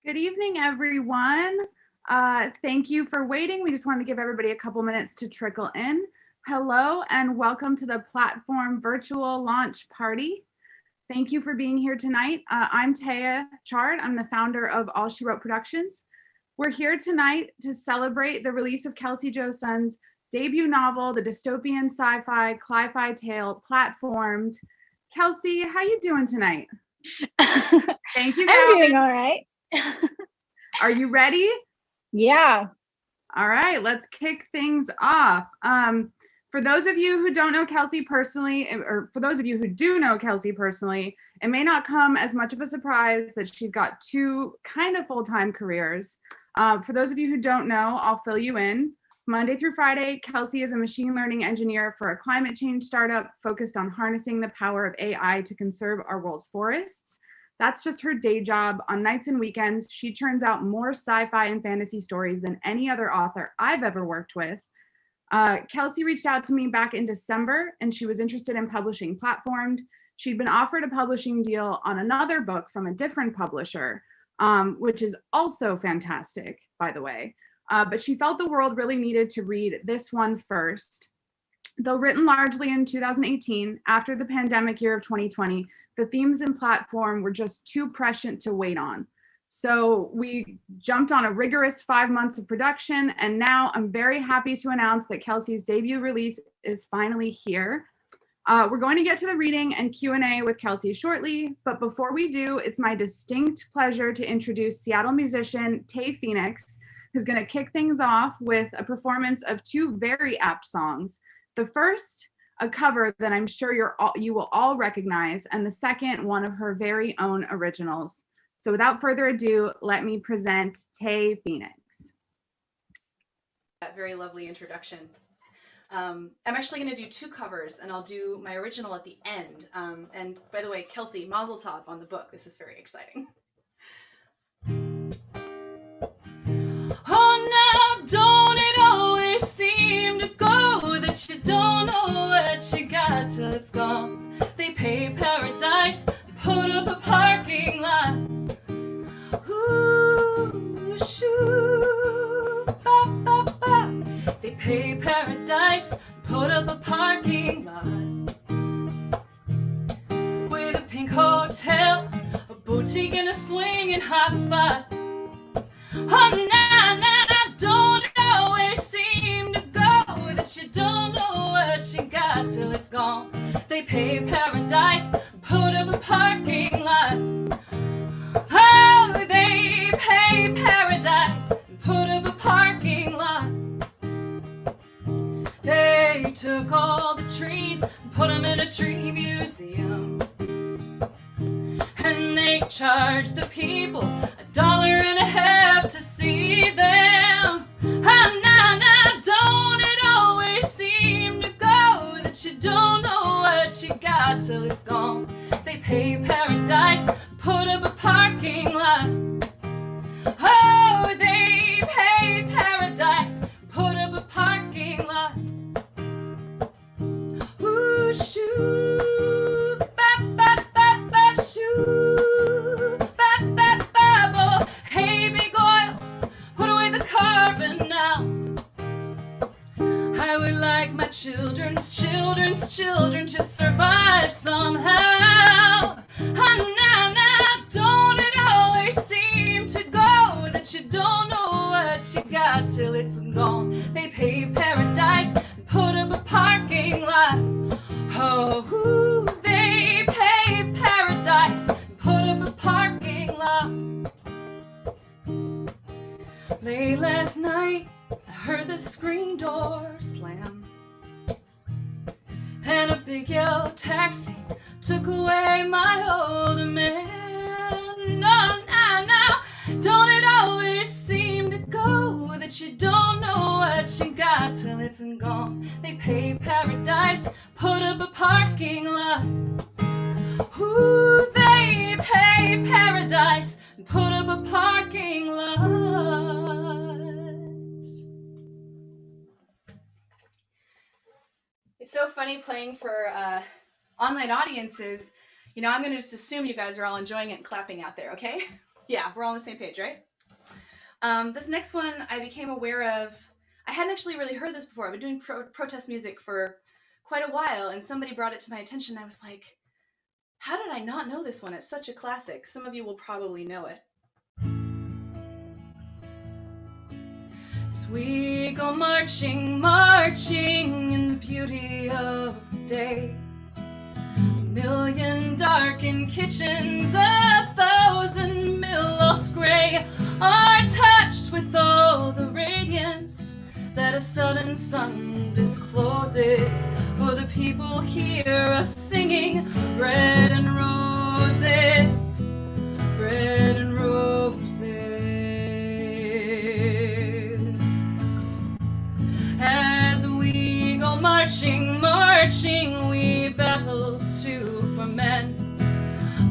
Good evening, everyone. Thank you for waiting. We just wanted to give everybody a couple minutes to trickle in. Hello, and welcome to the Platform Virtual Launch Party. Thank you for being here tonight. I'm Tae Chard. I'm the founder of All She Wrote Productions. We're here tonight to celebrate the release of Kelsey Josund's debut novel, the dystopian sci-fi Cli-Fi tale, Platformed. Kelsey, how you doing tonight? Thank you, guys. I'm doing all right. Are you ready? Yeah. All right, let's kick things off. For those of you who don't know Kelsey personally, or for those of you who do know Kelsey personally, it may not come as much of a surprise that she's got two kind of full-time careers. For those of you who don't know, I'll fill you in. Monday through Friday, Kelsey is a machine learning engineer for a climate change startup focused on harnessing the power of AI to conserve our world's forests. That's just her day job. On nights and weekends, she churns out more sci-fi and fantasy stories than any other author I've ever worked with. Kelsey reached out to me back in December, and she was interested in publishing Platformed. She'd been offered a publishing deal on another book from a different publisher, which is also fantastic, by the way. But she felt the world really needed to read this one first. Though written largely in 2018, after the pandemic year of 2020, the themes and platform were just too prescient to wait on. So we jumped on a rigorous 5 months of production, and now I'm very happy to announce that Kelsey's debut release is finally here. We're going to get to the reading and Q&A with Kelsey shortly, but before we do, it's my distinct pleasure to introduce Seattle musician Tae Phoenix, who's going to kick things off with a performance of two very apt songs. The first, a cover that I'm sure you will all recognize, and the second, one of her very own originals. So without further ado, let me present Tae Phoenix. That very lovely introduction. I'm actually going to do two covers, and I'll do my original at the end. And by the way, Kelsey, Mazel Tov on the book. This is very exciting. Oh, now don't it always seem to go that you don't know what you got till it's gone. They pay paradise and put up a parking lot. Ooh, shoo, ba, ba, ba. They pay paradise and put up a parking lot. With a pink hotel, a boutique and a swinging hot spot. Oh, now, don't it always seem to go that you don't know what you got till it's gone. They pay paradise and put up a parking lot. Oh, they pay paradise and put up a parking lot. They took all the trees and put them in a tree museum. And they charged the people $1.50 to see them. Oh, now, don't it always seem to go that you don't know what you got till it's gone. They pay paradise, put up a parking lot. Oh, they paid paradise, put up a parking lot. Ooh, shoo, ba, ba, ba, ba, shoo, ba, ba, ba, bo. Hey, big oil, put away the carbon now. I would like my children's children to survive somehow. Oh, now, don't it always seem to go that you don't know what you got till it's gone. They pay paradise and put up a parking lot. Oh, ooh, they pay paradise and put up a parking lot. Late last night, I heard the screen door slam, and a big yellow taxi took away my old man. No, now, don't it always seem to go that you don't know what you got till it's gone. They pay paradise, put up a parking lot. Ooh, they pay paradise and put up a parking lot. It's so funny playing for online audiences. You know, I'm going to just assume you guys are all enjoying it and clapping out there, okay? Yeah, we're all on the same page, right? This next one I became aware of. I hadn't actually really heard this before. I've been doing protest music for quite a while, and somebody brought it to my attention. I was like, how did I not know this one? It's such a classic. Some of you will probably know it. As we go marching, marching in the beauty of the day, 1,000,000 darkened kitchens, 1,000 mill lofts gray are touched with all the radiance that a sudden sun discloses. For the people hear us singing bread and roses, bread and roses. As we go marching, marching, we battle too for men,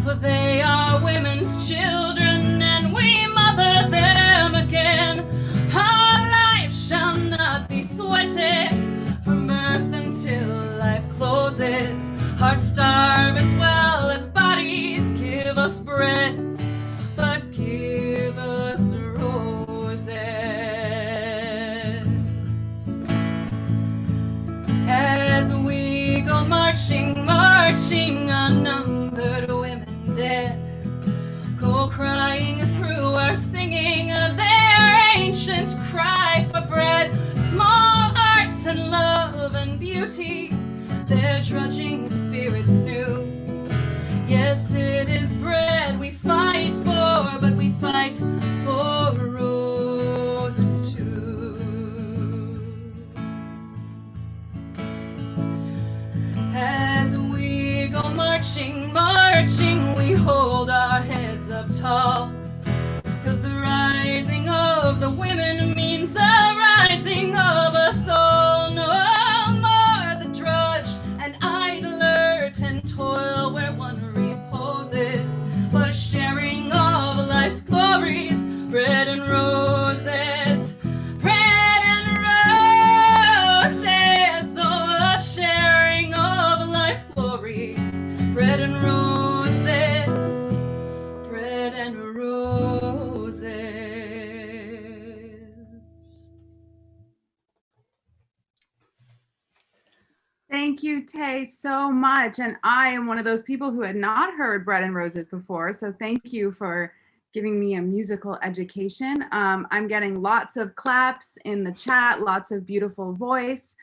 for they are women's children, and we mother them again. Our life shall not be sweated from birth until life closes. Hearts starve as well as bodies. Give us bread, but give us roses. As we go marching, marching, unnumbered women dead go crying through our singing their ancient cry for bread. Small art and love and beauty, their drudging spirits knew. Yes, it is bread we fight for, but we fight for roses too. As we go marching, marching, we hold our heads up tall, 'cause the rising of the women means the rising of us all. No more the drudge and idler and toil where one reposes, but a sharing of life's glories, bread and roses, bread and roses. Oh, a sharing of life's glories, bread and roses, bread and roses. Thank you, Tae, so much. And I am one of those people who had not heard Bread and Roses before, so thank you for giving me a musical education. I'm getting lots of claps in the chat, lots of beautiful voice.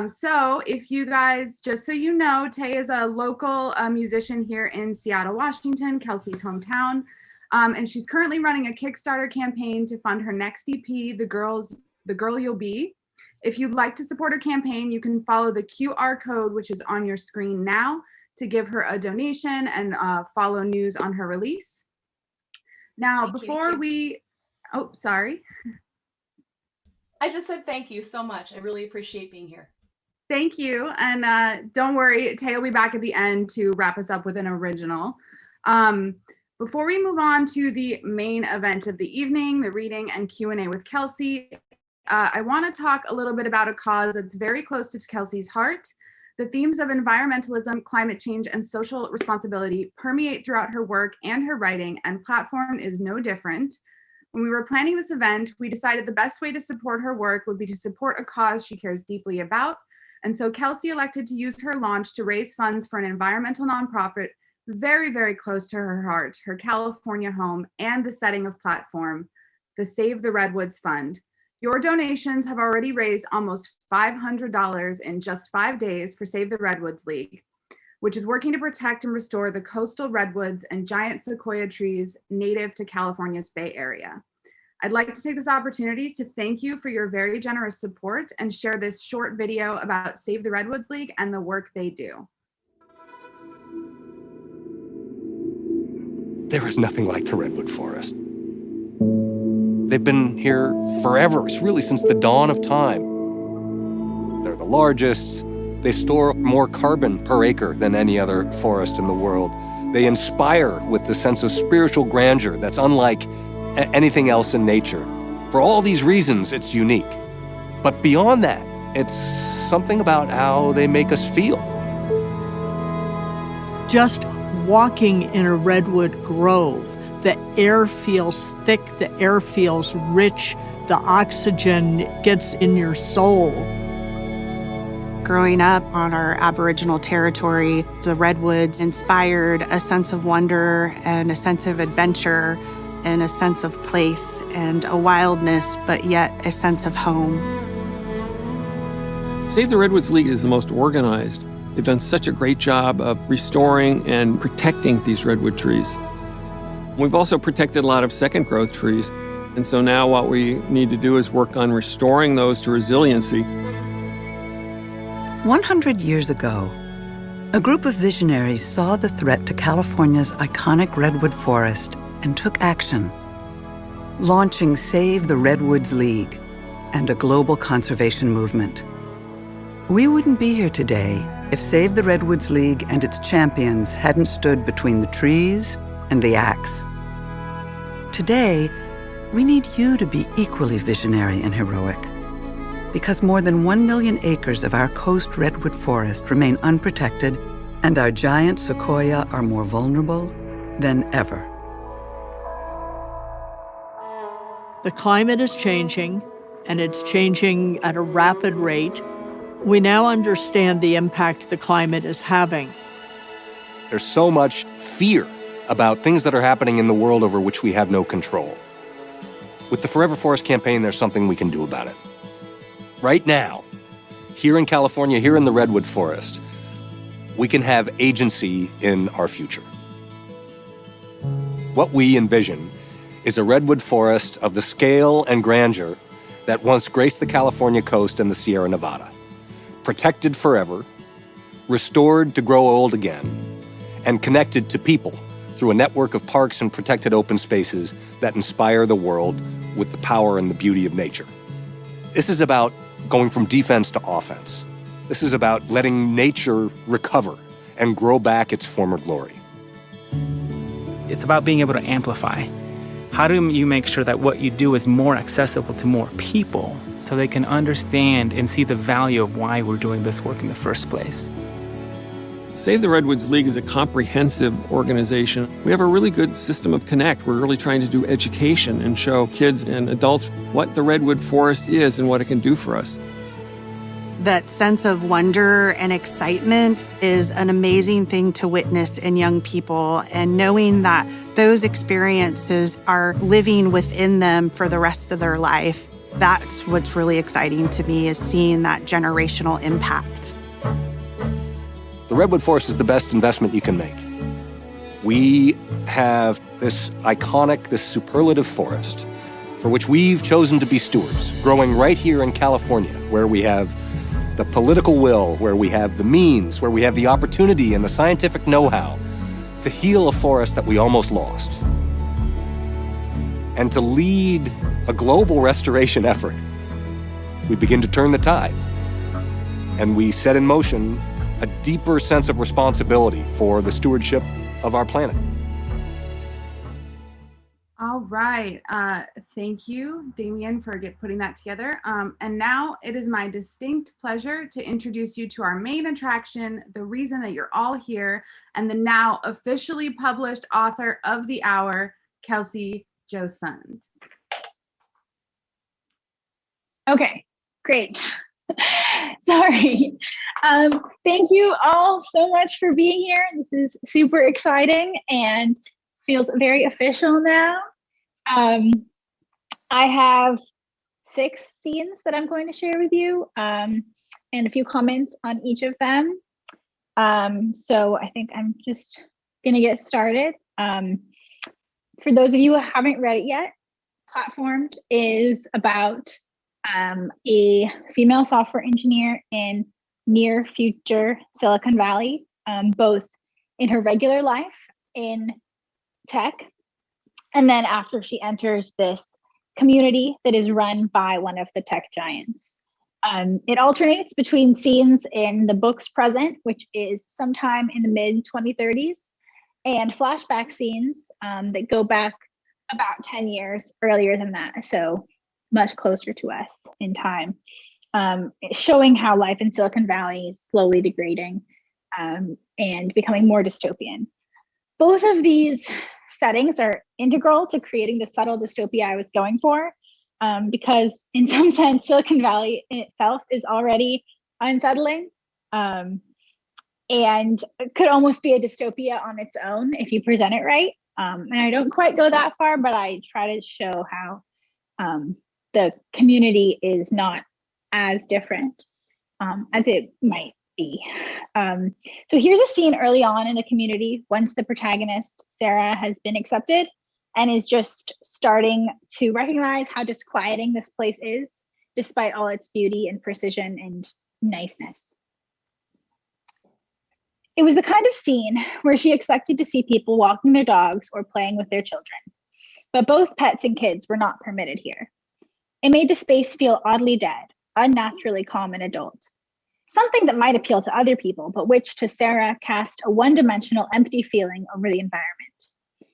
So if you guys, just so you know, Tae is a local musician here in Seattle, Washington, Kelsey's hometown. And she's currently running a Kickstarter campaign to fund her next EP, The Girl You'll Be. If you'd like to support her campaign, you can follow the QR code, which is on your screen now, to give her a donation and follow news on her release. Now, oh, sorry. I just said thank you so much. I really appreciate being here. Thank you. And don't worry, Tae will be back at the end to wrap us up with an original. Before we move on to the main event of the evening, the reading and Q&A with Kelsey, I want to talk a little bit about a cause that's very close to Kelsey's heart. The themes of environmentalism, climate change, and social responsibility permeate throughout her work and her writing, and Platform is no different. When we were planning this event, we decided the best way to support her work would be to support a cause she cares deeply about. And so Kelsey elected to use her launch to raise funds for an environmental nonprofit very, very close to her heart, her California home, and the setting of Platform, the Save the Redwoods Fund. Your donations have already raised almost $500 in just 5 days for Save the Redwoods League, which is working to protect and restore the coastal redwoods and giant sequoia trees native to California's Bay Area. I'd like to take this opportunity to thank you for your very generous support and share this short video about Save the Redwoods League and the work they do. There is nothing like the redwood forest. They've been here forever, really since the dawn of time. They're the largest. They store more carbon per acre than any other forest in the world. They inspire with the sense of spiritual grandeur that's unlike anything else in nature. For all these reasons, it's unique. But beyond that, it's something about how they make us feel. Just walking in a redwood grove, The air feels thick, the air feels rich, the oxygen gets in your soul. Growing up on our Aboriginal territory, the Redwoods inspired a sense of wonder and a sense of adventure and a sense of place and a wildness, but yet a sense of home. Save the Redwoods League is the most organized. They've done such a great job of restoring and protecting these redwood trees. We've also protected a lot of second growth trees, and so now what we need to do is work on restoring those to resiliency. 100 years ago, a group of visionaries saw the threat to California's iconic redwood forest and took action, launching Save the Redwoods League and a global conservation movement. We wouldn't be here today if Save the Redwoods League and its champions hadn't stood between the trees and the axe. Today, we need you to be equally visionary and heroic, because more than 1 million acres of our coast redwood forest remain unprotected, and our giant sequoia are more vulnerable than ever. The climate is changing, and it's changing at a rapid rate. We now understand the impact the climate is having. There's so much fear about things that are happening in the world over which we have no control. With the Forever Forest campaign, there's something we can do about it. Right now, here in California, here in the Redwood Forest, we can have agency in our future. What we envision is a redwood forest of the scale and grandeur that once graced the California coast and the Sierra Nevada. Protected forever, restored to grow old again, and connected to people through a network of parks and protected open spaces that inspire the world with the power and the beauty of nature. This is about going from defense to offense. This is about letting nature recover and grow back its former glory. It's about being able to amplify. How do you make sure that what you do is more accessible to more people so they can understand and see the value of why we're doing this work in the first place? Save the Redwoods League is a comprehensive organization. We have a really good system of connect. We're really trying to do education and show kids and adults what the redwood forest is and what it can do for us. That sense of wonder and excitement is an amazing thing to witness in young people, and knowing that those experiences are living within them for the rest of their life. That's what's really exciting to me, is seeing that generational impact. The redwood forest is the best investment you can make. We have this iconic, this superlative forest for which we've chosen to be stewards, growing right here in California, where we have the political will, where we have the means, where we have the opportunity and the scientific know-how to heal a forest that we almost lost, and to lead a global restoration effort. We begin to turn the tide, and we set in motion a deeper sense of responsibility for the stewardship of our planet. All right. Thank you, Damien, for putting that together. And now it is my distinct pleasure to introduce you to our main attraction, the reason that you're all here, and the now officially published author of the hour, Kelsey Josund. Okay, great. Sorry. Thank you all so much for being here. This is super exciting and feels very official now. I have 6 scenes that I'm going to share with you, and a few comments on each of them. So I think I'm just gonna get started. For those of you who haven't read it yet, Platformed is about a female software engineer in near future Silicon Valley, both in her regular life in tech, and then after she enters this community that is run by one of the tech giants. It alternates between scenes in the book's present, which is sometime in the mid-2030s, and flashback scenes that go back about 10 years earlier than that, so much closer to us in time, showing how life in Silicon Valley is slowly degrading and becoming more dystopian. Both of these settings are integral to creating the subtle dystopia I was going for, because in some sense, Silicon Valley in itself is already unsettling, and could almost be a dystopia on its own if you present it right. And I don't quite go that far, but I try to show how the community is not as different as it might be. So here's a scene early on in the community once the protagonist, Sara, has been accepted and is just starting to recognize how disquieting this place is, despite all its beauty and precision and niceness. It was the kind of scene where she expected to see people walking their dogs or playing with their children, but both pets and kids were not permitted here. It made the space feel oddly dead, unnaturally calm and adult. Something that might appeal to other people, but which to Sara cast a one-dimensional empty feeling over the environment.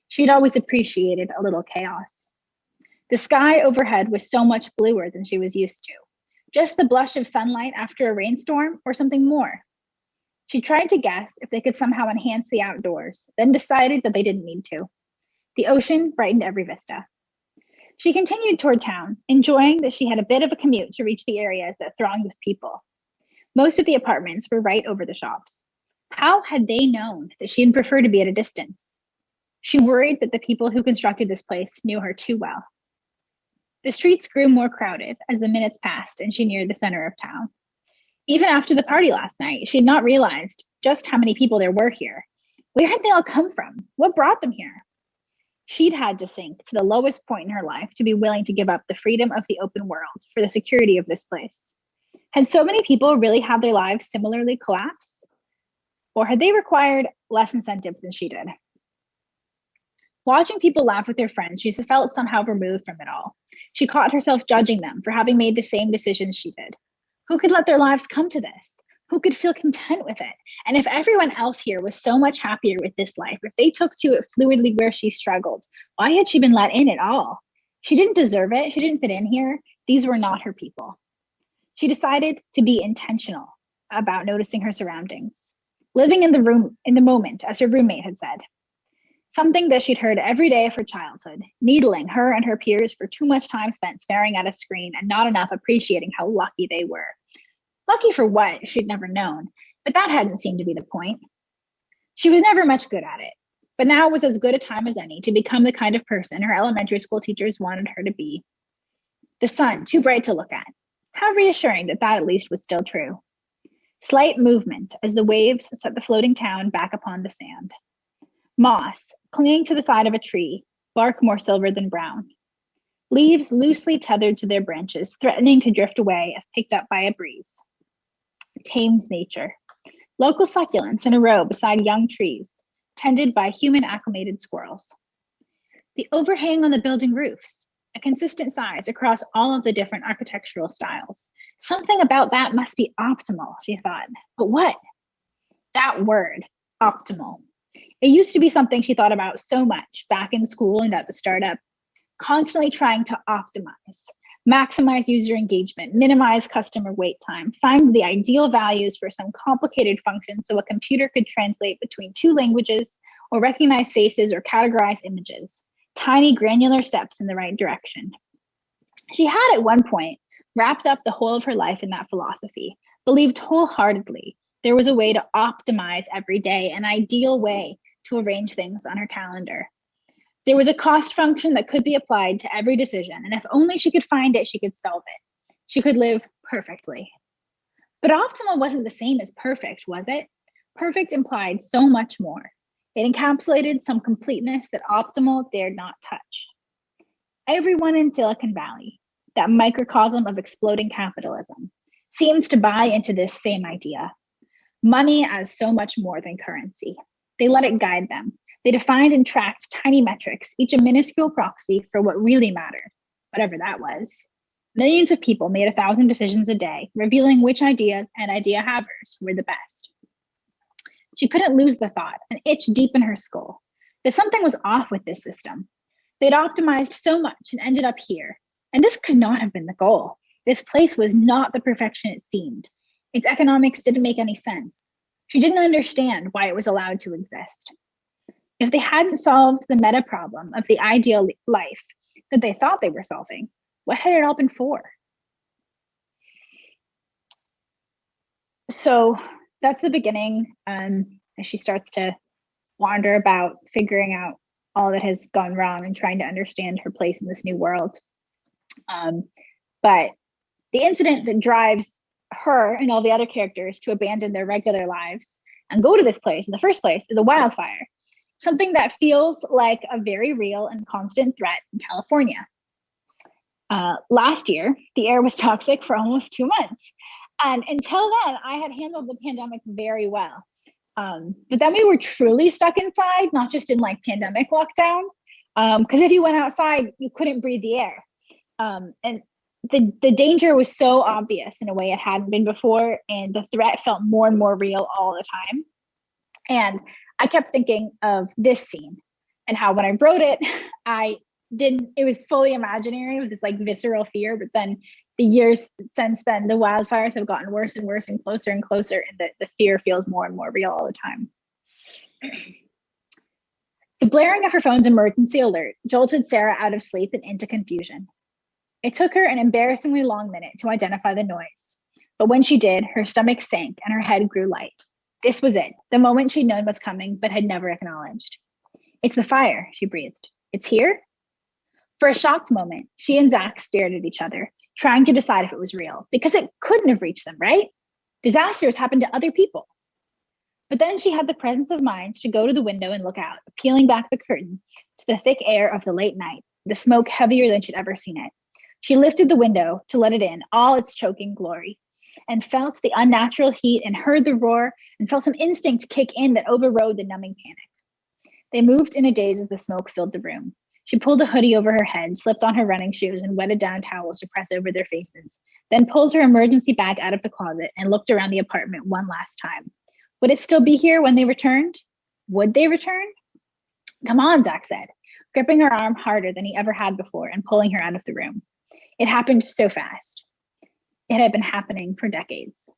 She'd always appreciated a little chaos. The sky overhead was so much bluer than she was used to. Just the blush of sunlight after a rainstorm or something more. She tried to guess if they could somehow enhance the outdoors, then decided that they didn't need to. The ocean brightened every vista. She continued toward town, enjoying that she had a bit of a commute to reach the areas that thronged with people. Most of the apartments were right over the shops. How had they known that she'd prefer to be at a distance? She worried that the people who constructed this place knew her too well. The streets grew more crowded as the minutes passed and she neared the center of town. Even after the party last night, she had not realized just how many people there were here. Where had they all come from? What brought them here? She'd had to sink to the lowest point in her life to be willing to give up the freedom of the open world for the security of this place. Had so many people really had their lives similarly collapse? Or had they required less incentive than she did? Watching people laugh with their friends, she felt somehow removed from it all. She caught herself judging them for having made the same decisions she did. Who could let their lives come to this? Who could feel content with it? And if everyone else here was so much happier with this life, if they took to it fluidly where she struggled, why had she been let in at all? She didn't deserve it. She didn't fit in here. These were not her people. She decided to be intentional about noticing her surroundings, living in the moment, as her roommate had said. Something that she'd heard every day of her childhood, needling her and her peers for too much time spent staring at a screen and not enough appreciating how lucky they were. Lucky for what, she'd never known, but that hadn't seemed to be the point. She was never much good at it, but now was as good a time as any to become the kind of person her elementary school teachers wanted her to be. The sun, too bright to look at. How reassuring that at least was still true. Slight movement as the waves set the floating town back upon the sand. Moss, clinging to the side of a tree, bark more silver than brown. Leaves loosely tethered to their branches, threatening to drift away if picked up by a breeze. Tamed nature. Local succulents in a row beside young trees, tended by human-acclimated squirrels. The overhang on the building roofs, a consistent size across all of the different architectural styles. Something about that must be optimal, she thought. But what? That word, optimal. It used to be something she thought about so much back in school and at the startup, constantly trying to optimize, maximize user engagement, minimize customer wait time, find the ideal values for some complicated function so a computer could translate between two languages or recognize faces or categorize images, tiny granular steps in the right direction. She had at one point wrapped up the whole of her life in that philosophy, believed wholeheartedly there was a way to optimize every day, an ideal way to arrange things on her calendar. There was a cost function that could be applied to every decision, and if only she could find it, she could solve it. She could live perfectly. But optimal wasn't the same as perfect, was it? Perfect implied so much more. It encapsulated some completeness that optimal dared not touch. Everyone in Silicon Valley, that microcosm of exploding capitalism, seems to buy into this same idea. Money as so much more than currency. They let it guide them. They defined and tracked tiny metrics, each a minuscule proxy for what really mattered, whatever that was. Millions of people made 1,000 decisions a day, revealing which ideas and idea havers were the best. She couldn't lose the thought, an itch deep in her skull, that something was off with this system. They'd optimized so much and ended up here. And this could not have been the goal. This place was not the perfection it seemed. Its economics didn't make any sense. She didn't understand why it was allowed to exist. If they hadn't solved the meta problem of the ideal life that they thought they were solving, what had it all been for? So that's the beginning. As she starts to wander about, figuring out all that has gone wrong and trying to understand her place in this new world. But the incident that drives her and all the other characters to abandon their regular lives and go to this place in the first place is a wildfire, something that feels like a very real and constant threat in California. Last year, the air was toxic for almost 2 months. And until then, I had handled the pandemic very well. But then we were truly stuck inside, not just in like pandemic lockdown. Because if you went outside, you couldn't breathe the air. And the danger was so obvious in a way it hadn't been before. And the threat felt more and more real all the time. And I kept thinking of this scene and how when I wrote it, it was fully imaginary with this like visceral fear, but then the years since then, the wildfires have gotten worse and worse and closer, and the fear feels more and more real all the time. The blaring of her phone's emergency alert jolted Sara out of sleep and into confusion. It took her an embarrassingly long minute to identify the noise, but when she did, her stomach sank and her head grew light. This was it, the moment she'd known was coming but had never acknowledged. It's the fire, she breathed. It's here? For a shocked moment, she and Zach stared at each other, trying to decide if it was real, because it couldn't have reached them, right? Disasters happen to other people. But then she had the presence of mind to go to the window and look out, peeling back the curtain to the thick air of the late night, the smoke heavier than she'd ever seen it. She lifted the window to let it in, all its choking glory, and felt the unnatural heat and heard the roar and felt some instinct kick in that overrode the numbing panic. They moved in a daze as the smoke filled the room. She pulled a hoodie over her head, slipped on her running shoes, and wetted down towels to press over their faces, then pulled her emergency bag out of the closet and looked around the apartment one last time. Would it still be here when they returned? Would they return? Come on, Zach said, gripping her arm harder than he ever had before and pulling her out of the room. It happened so fast. It had been happening for decades.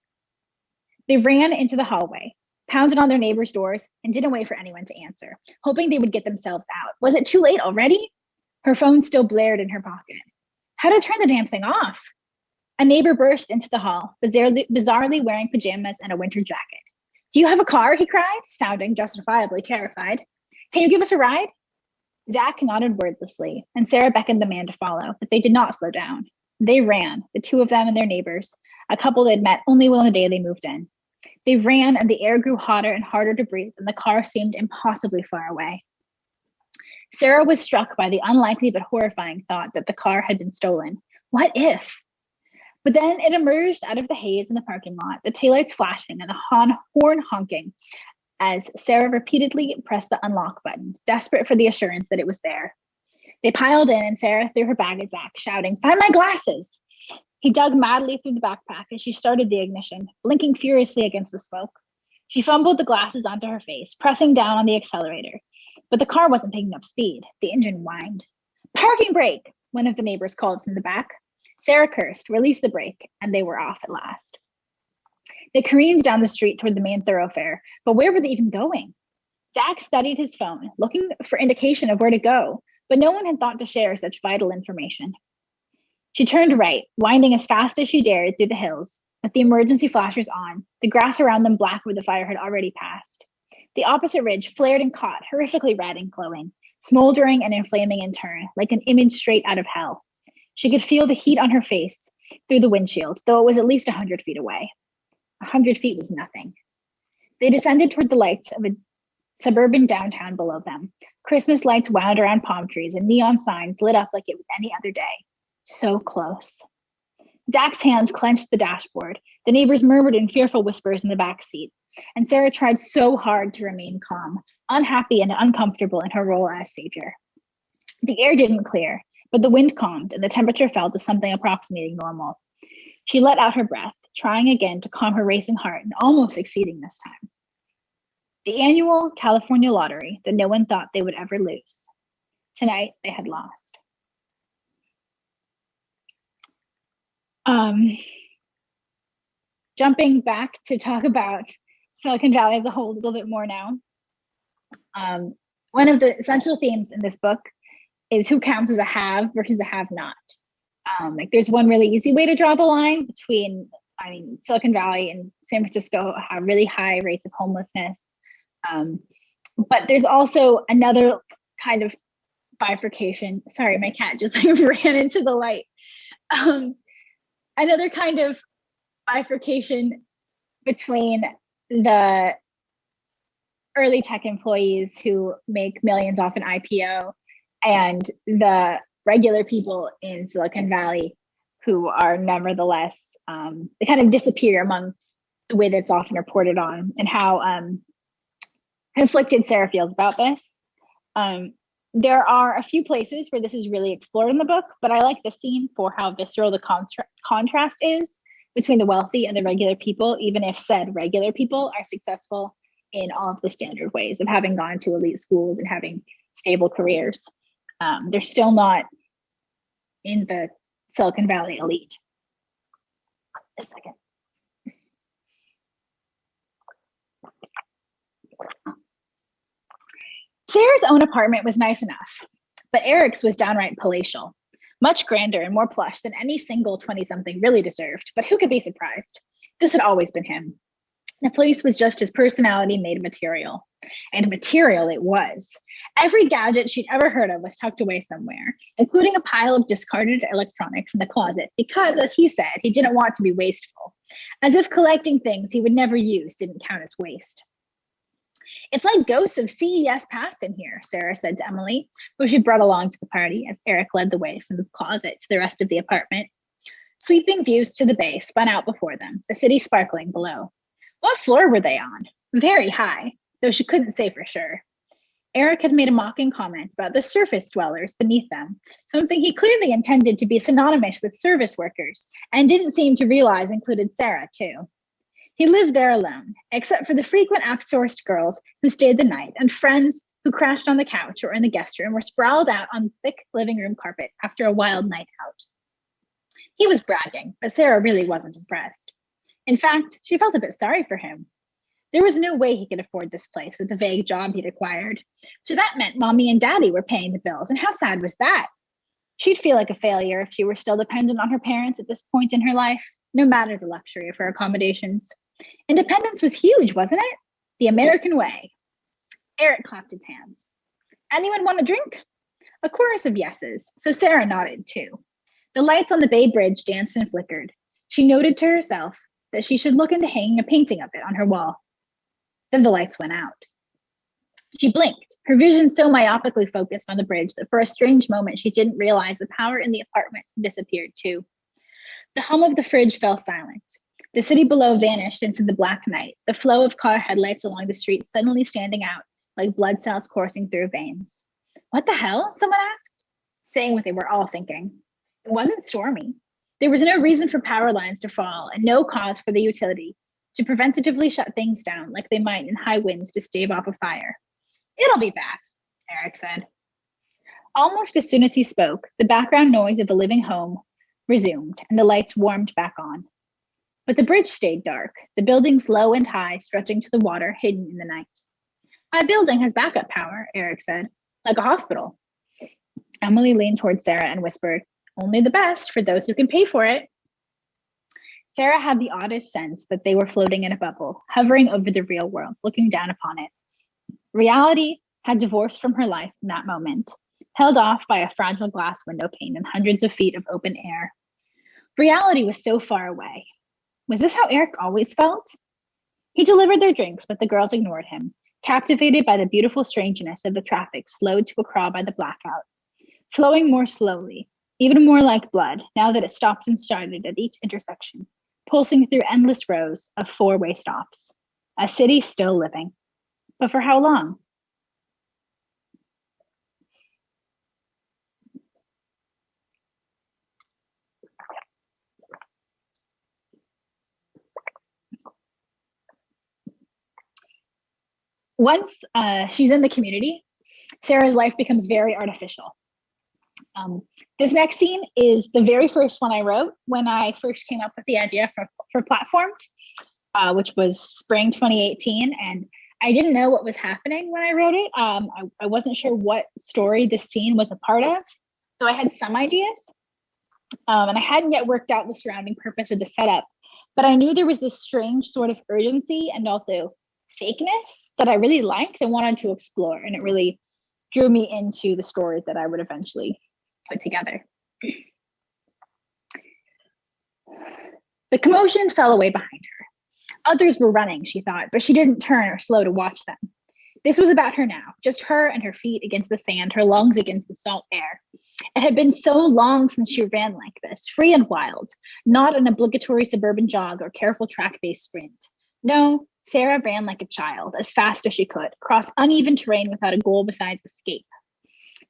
They ran into the hallway, pounded on their neighbors' doors, and didn't wait for anyone to answer, hoping they would get themselves out. Was it too late already? Her phone still blared in her pocket. How to turn the damn thing off? A neighbor burst into the hall, bizarrely wearing pajamas and a winter jacket. Do you have a car? He cried, sounding justifiably terrified. Can you give us a ride? Zach nodded wordlessly, and Sara beckoned the man to follow, but they did not slow down. They ran, the two of them and their neighbors, a couple they'd met only on the day they moved in. They ran, and the air grew hotter and harder to breathe, and the car seemed impossibly far away. Sara was struck by the unlikely but horrifying thought that the car had been stolen. What if? But then it emerged out of the haze in the parking lot, the taillights flashing and the horn honking as Sara repeatedly pressed the unlock button, desperate for the assurance that it was there. They piled in, and Sara threw her bag at Zach, shouting, "Find my glasses!" He dug madly through the backpack as she started the ignition, blinking furiously against the smoke. She fumbled the glasses onto her face, pressing down on the accelerator. But the car wasn't picking up speed. The engine whined. "Parking brake!" one of the neighbors called from the back. Sara cursed, released the brake, and they were off at last. They careened down the street toward the main thoroughfare, but where were they even going? Zach studied his phone, looking for indication of where to go, but no one had thought to share such vital information. She turned right, winding as fast as she dared through the hills, with the emergency flashers on, the grass around them black where the fire had already passed. The opposite ridge flared and caught, horrifically red and glowing, smoldering and inflaming in turn, like an image straight out of hell. She could feel the heat on her face through the windshield, though it was at least 100 feet away. 100 feet was nothing. They descended toward the lights of a suburban downtown below them. Christmas lights wound around palm trees and neon signs lit up like it was any other day. So close. Zach's hands clenched the dashboard. The neighbors murmured in fearful whispers in the back seat, and Sara tried so hard to remain calm, unhappy and uncomfortable in her role as savior. The air didn't clear, but the wind calmed and the temperature fell to something approximating normal. She let out her breath, trying again to calm her racing heart and almost succeeding this time. The annual California lottery that no one thought they would ever lose. Tonight, they had lost. Jumping back to talk about Silicon Valley as a whole a little bit more now. One of the central themes in this book is who counts as a have versus a have-not. Like there's one really easy way to draw the line between, Silicon Valley and San Francisco have really high rates of homelessness. But there's also another kind of bifurcation. Sorry, my cat just like ran into the light. Another kind of bifurcation between the early tech employees who make millions off an IPO and the regular people in Silicon Valley who are nevertheless, they kind of disappear among the way that's often reported on, and how conflicted Sara feels about this. There are a few places where this is really explored in the book, but I like the scene for how visceral the contrast is between the wealthy and the regular people, even if said regular people are successful in all of the standard ways of having gone to elite schools and having stable careers. They're still not in the Silicon Valley elite. A second. Sara's own apartment was nice enough, but Eric's was downright palatial, much grander and more plush than any single 20-something really deserved, but who could be surprised? This had always been him. The place was just his personality made material, and material it was. Every gadget she'd ever heard of was tucked away somewhere, including a pile of discarded electronics in the closet because, as he said, he didn't want to be wasteful, as if collecting things he would never use didn't count as waste. It's like ghosts of CES past in here, Sara said to Emily, who she brought along to the party as Eric led the way from the closet to the rest of the apartment. Sweeping views to the bay spun out before them, the city sparkling below. What floor were they on? Very high, though she couldn't say for sure. Eric had made a mocking comment about the surface dwellers beneath them, something he clearly intended to be synonymous with service workers, and didn't seem to realize included Sara, too. He lived there alone, except for the frequent outsourced girls who stayed the night and friends who crashed on the couch or in the guest room or sprawled out on the thick living room carpet after a wild night out. He was bragging, but Sara really wasn't impressed. In fact, she felt a bit sorry for him. There was no way he could afford this place with the vague job he'd acquired. So that meant Mommy and Daddy were paying the bills, and how sad was that? She'd feel like a failure if she were still dependent on her parents at this point in her life, no matter the luxury of her accommodations. Independence was huge, wasn't it? The American way. Eric clapped his hands. Anyone want a drink? A chorus of yeses, so Sara nodded too. The lights on the Bay Bridge danced and flickered. She noted to herself that she should look into hanging a painting of it on her wall. Then the lights went out. She blinked, her vision so myopically focused on the bridge that for a strange moment she didn't realize the power in the apartment had disappeared too. The hum of the fridge fell silent. The city below vanished into the black night, the flow of car headlights along the street suddenly standing out like blood cells coursing through veins. What the hell? Someone asked, saying what they were all thinking. It wasn't stormy. There was no reason for power lines to fall and no cause for the utility to preventatively shut things down like they might in high winds to stave off a fire. It'll be back, Eric said. Almost as soon as he spoke, the background noise of a living home resumed and the lights warmed back on. But the bridge stayed dark, the buildings low and high stretching to the water hidden in the night. My building has backup power, Eric said, like a hospital. Emily leaned toward Sara and whispered, only the best for those who can pay for it. Sara had the oddest sense that they were floating in a bubble, hovering over the real world, looking down upon it. Reality had divorced from her life in that moment, held off by a fragile glass window pane and hundreds of feet of open air. Reality was so far away. Was this how Eric always felt? He delivered their drinks, but the girls ignored him, captivated by the beautiful strangeness of the traffic slowed to a crawl by the blackout, flowing more slowly, even more like blood, now that it stopped and started at each intersection, pulsing through endless rows of four-way stops. A city still living. But for how long? Once she's in the community, Sara's life becomes very artificial. This next scene is the very first one I wrote when I first came up with the idea for Platformed, which was spring 2018. And I didn't know what was happening when I wrote it. I wasn't sure what story this scene was a part of, so I had some ideas. And I hadn't yet worked out the surrounding purpose or the setup, but I knew there was this strange sort of urgency and also fakeness that I really liked and wanted to explore, and it really drew me into the story that I would eventually put together. The commotion fell away behind her. Others were running, she thought, but she didn't turn or slow to watch them. This was about her now, just her and her feet against the sand, her lungs against the salt air. It had been so long since she ran like this, free and wild, not an obligatory suburban jog or careful track-based sprint. No, Sara ran like a child, as fast as she could, across uneven terrain without a goal besides escape.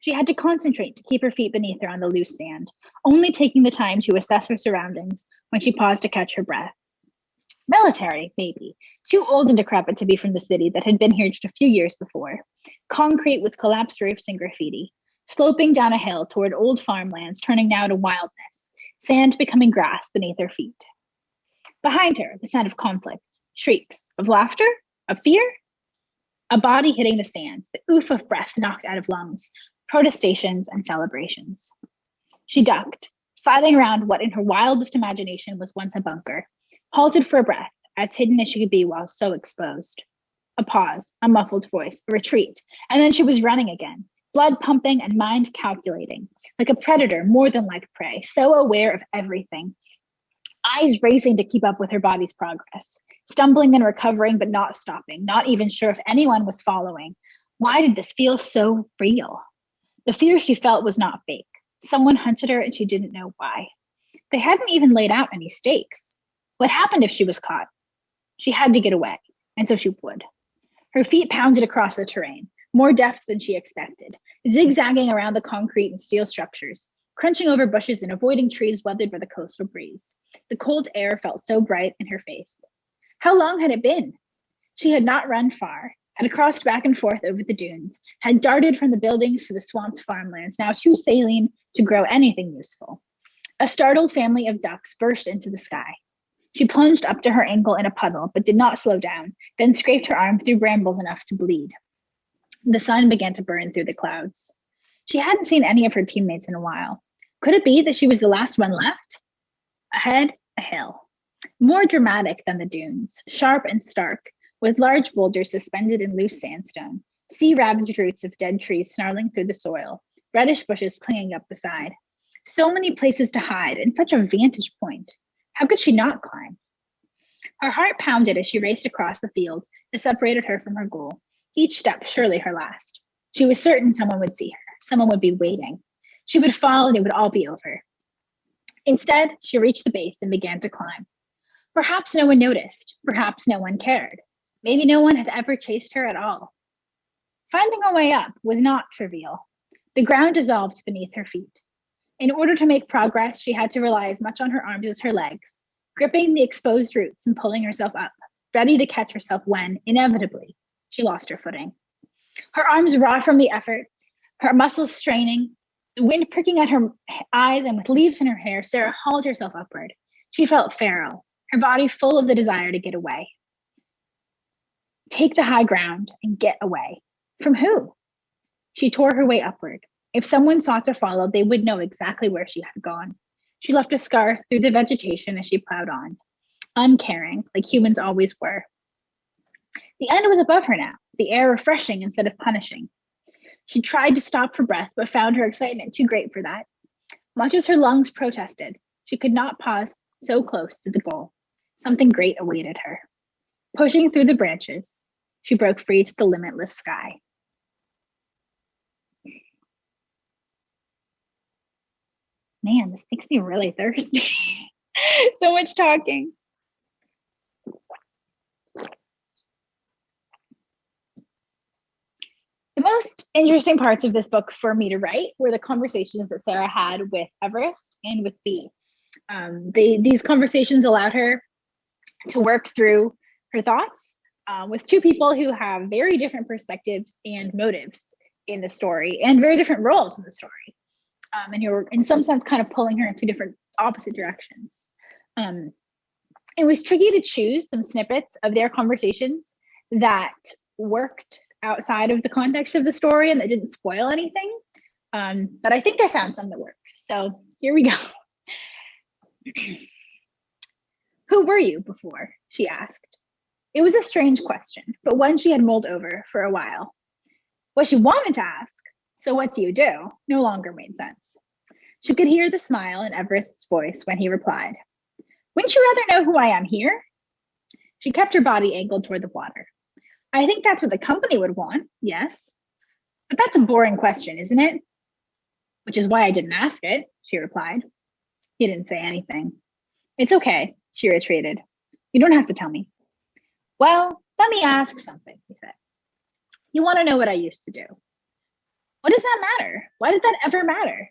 She had to concentrate to keep her feet beneath her on the loose sand, only taking the time to assess her surroundings when she paused to catch her breath. Military, maybe. Too old and decrepit to be from the city that had been here just a few years before. Concrete with collapsed roofs and graffiti. Sloping down a hill toward old farmlands, turning now to wildness. Sand becoming grass beneath her feet. Behind her, the sound of conflict. Shrieks. Of laughter? Of fear? A body hitting the sand. The oof of breath knocked out of lungs. Protestations and celebrations. She ducked, sliding around what in her wildest imagination was once a bunker. Halted for a breath, as hidden as she could be while so exposed. A pause, a muffled voice, a retreat, and then she was running again, blood pumping and mind calculating, like a predator more than like prey, so aware of everything. Eyes racing to keep up with her body's progress, stumbling and recovering but not stopping, not even sure if anyone was following. Why did this feel so real? The fear she felt was not fake. Someone hunted her and she didn't know why. They hadn't even laid out any stakes. What happened if she was caught? She had to get away, and so she would. Her feet pounded across the terrain, more deft than she expected, zigzagging around the concrete and steel structures, crunching over bushes and avoiding trees weathered by the coastal breeze. The cold air felt so bright in her face. How long had it been? She had not run far, had crossed back and forth over the dunes, had darted from the buildings to the swamped farmlands, now too saline to grow anything useful. A startled family of ducks burst into the sky. She plunged up to her ankle in a puddle, but did not slow down, then scraped her arm through brambles enough to bleed. The sun began to burn through the clouds. She hadn't seen any of her teammates in a while. Could it be that she was the last one left? Ahead, a hill. More dramatic than the dunes, sharp and stark, with large boulders suspended in loose sandstone, sea-ravaged roots of dead trees snarling through the soil, reddish bushes clinging up the side. So many places to hide, and such a vantage point. How could she not climb? Her heart pounded as she raced across the field that separated her from her goal, each step surely her last. She was certain someone would see her, someone would be waiting. She would fall and it would all be over. Instead, she reached the base and began to climb. Perhaps no one noticed, perhaps no one cared. Maybe no one had ever chased her at all. Finding a way up was not trivial. The ground dissolved beneath her feet. In order to make progress, she had to rely as much on her arms as her legs, gripping the exposed roots and pulling herself up, ready to catch herself when, inevitably, she lost her footing. Her arms raw from the effort, her muscles straining, the wind pricking at her eyes, and with leaves in her hair, Sara hauled herself upward. She felt feral, her body full of the desire to get away. Take the high ground and get away. From who? She tore her way upward. If someone sought to follow, they would know exactly where she had gone. She left a scar through the vegetation as she plowed on, uncaring, like humans always were. The end was above her now, the air refreshing instead of punishing. She tried to stop her breath, but found her excitement too great for that. Much as her lungs protested, she could not pause so close to the goal. Something great awaited her. Pushing through the branches, she broke free to the limitless sky. Man, this makes me really thirsty. So much talking. The most interesting parts of this book for me to write were the conversations that Sara had with Everest and with Bee. These conversations allowed her to work through her thoughts with two people who have very different perspectives and motives in the story and very different roles in the story. And you're in some sense kind of pulling her in two different opposite directions. It was tricky to choose some snippets of their conversations that worked outside of the context of the story and that didn't spoil anything. But I think I found some that work. So here we go. Who were you before? She asked. It was a strange question, but one she had mulled over for a while. What she wanted to ask, so what do you do, no longer made sense. She could hear the smile in Everest's voice when he replied, wouldn't you rather know who I am here? She kept her body angled toward the water. I think that's what the company would want, yes. But that's a boring question, isn't it? Which is why I didn't ask it, she replied. He didn't say anything. It's okay, she retreated. You don't have to tell me. Well, let me ask something, he said. You want to know what I used to do? What does that matter? Why did that ever matter?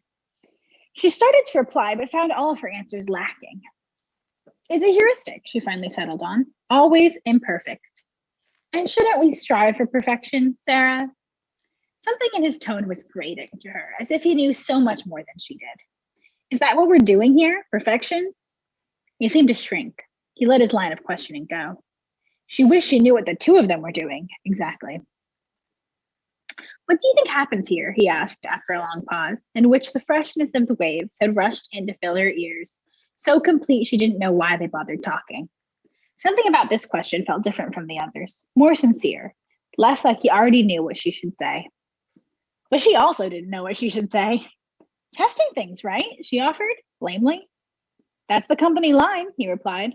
She started to reply, but found all of her answers lacking. It's a heuristic, she finally settled on. Always imperfect. And shouldn't we strive for perfection, Sara? Something in his tone was grating to her, as if he knew so much more than she did. Is that what we're doing here? Perfection? He seemed to shrink. He let his line of questioning go. She wished she knew what the two of them were doing, exactly. What do you think happens here? He asked after a long pause, in which the freshness of the waves had rushed in to fill her ears, so complete she didn't know why they bothered talking. Something about this question felt different from the others, more sincere, less like he already knew what she should say. But she also didn't know what she should say. Testing things, right? She offered, lamely. That's the company line, he replied.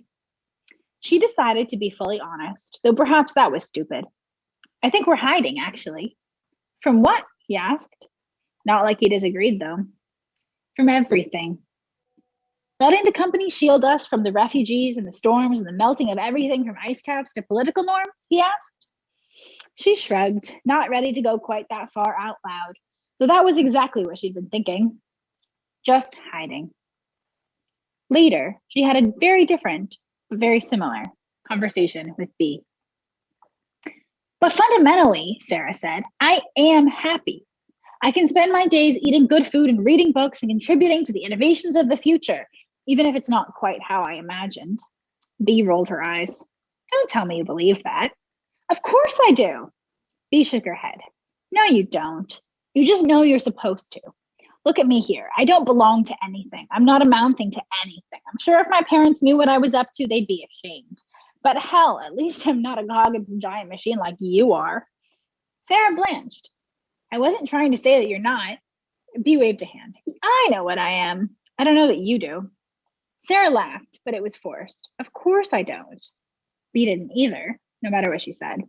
She decided to be fully honest, though perhaps that was stupid. I think we're hiding, actually. From what? He asked. Not like he disagreed, though. From everything. Letting the company shield us from the refugees and the storms and the melting of everything from ice caps to political norms, he asked. She shrugged, not ready to go quite that far out loud, though that was exactly what she'd been thinking. Just hiding. Later, she had a very different, but very similar conversation with B. But fundamentally, Sara said, I am happy. I can spend my days eating good food and reading books and contributing to the innovations of the future, even if it's not quite how I imagined. B rolled her eyes. Don't tell me you believe that. Of course I do. B shook her head. No, you don't. You just know you're supposed to. Look at me here. I don't belong to anything. I'm not amounting to anything. I'm sure if my parents knew what I was up to, they'd be ashamed. But hell, at least I'm not a cog in some giant machine like you are. Sara blanched. I wasn't trying to say that you're not. B waved a hand. I know what I am. I don't know that you do. Sara laughed, but it was forced. Of course I don't. B didn't either, no matter what she said.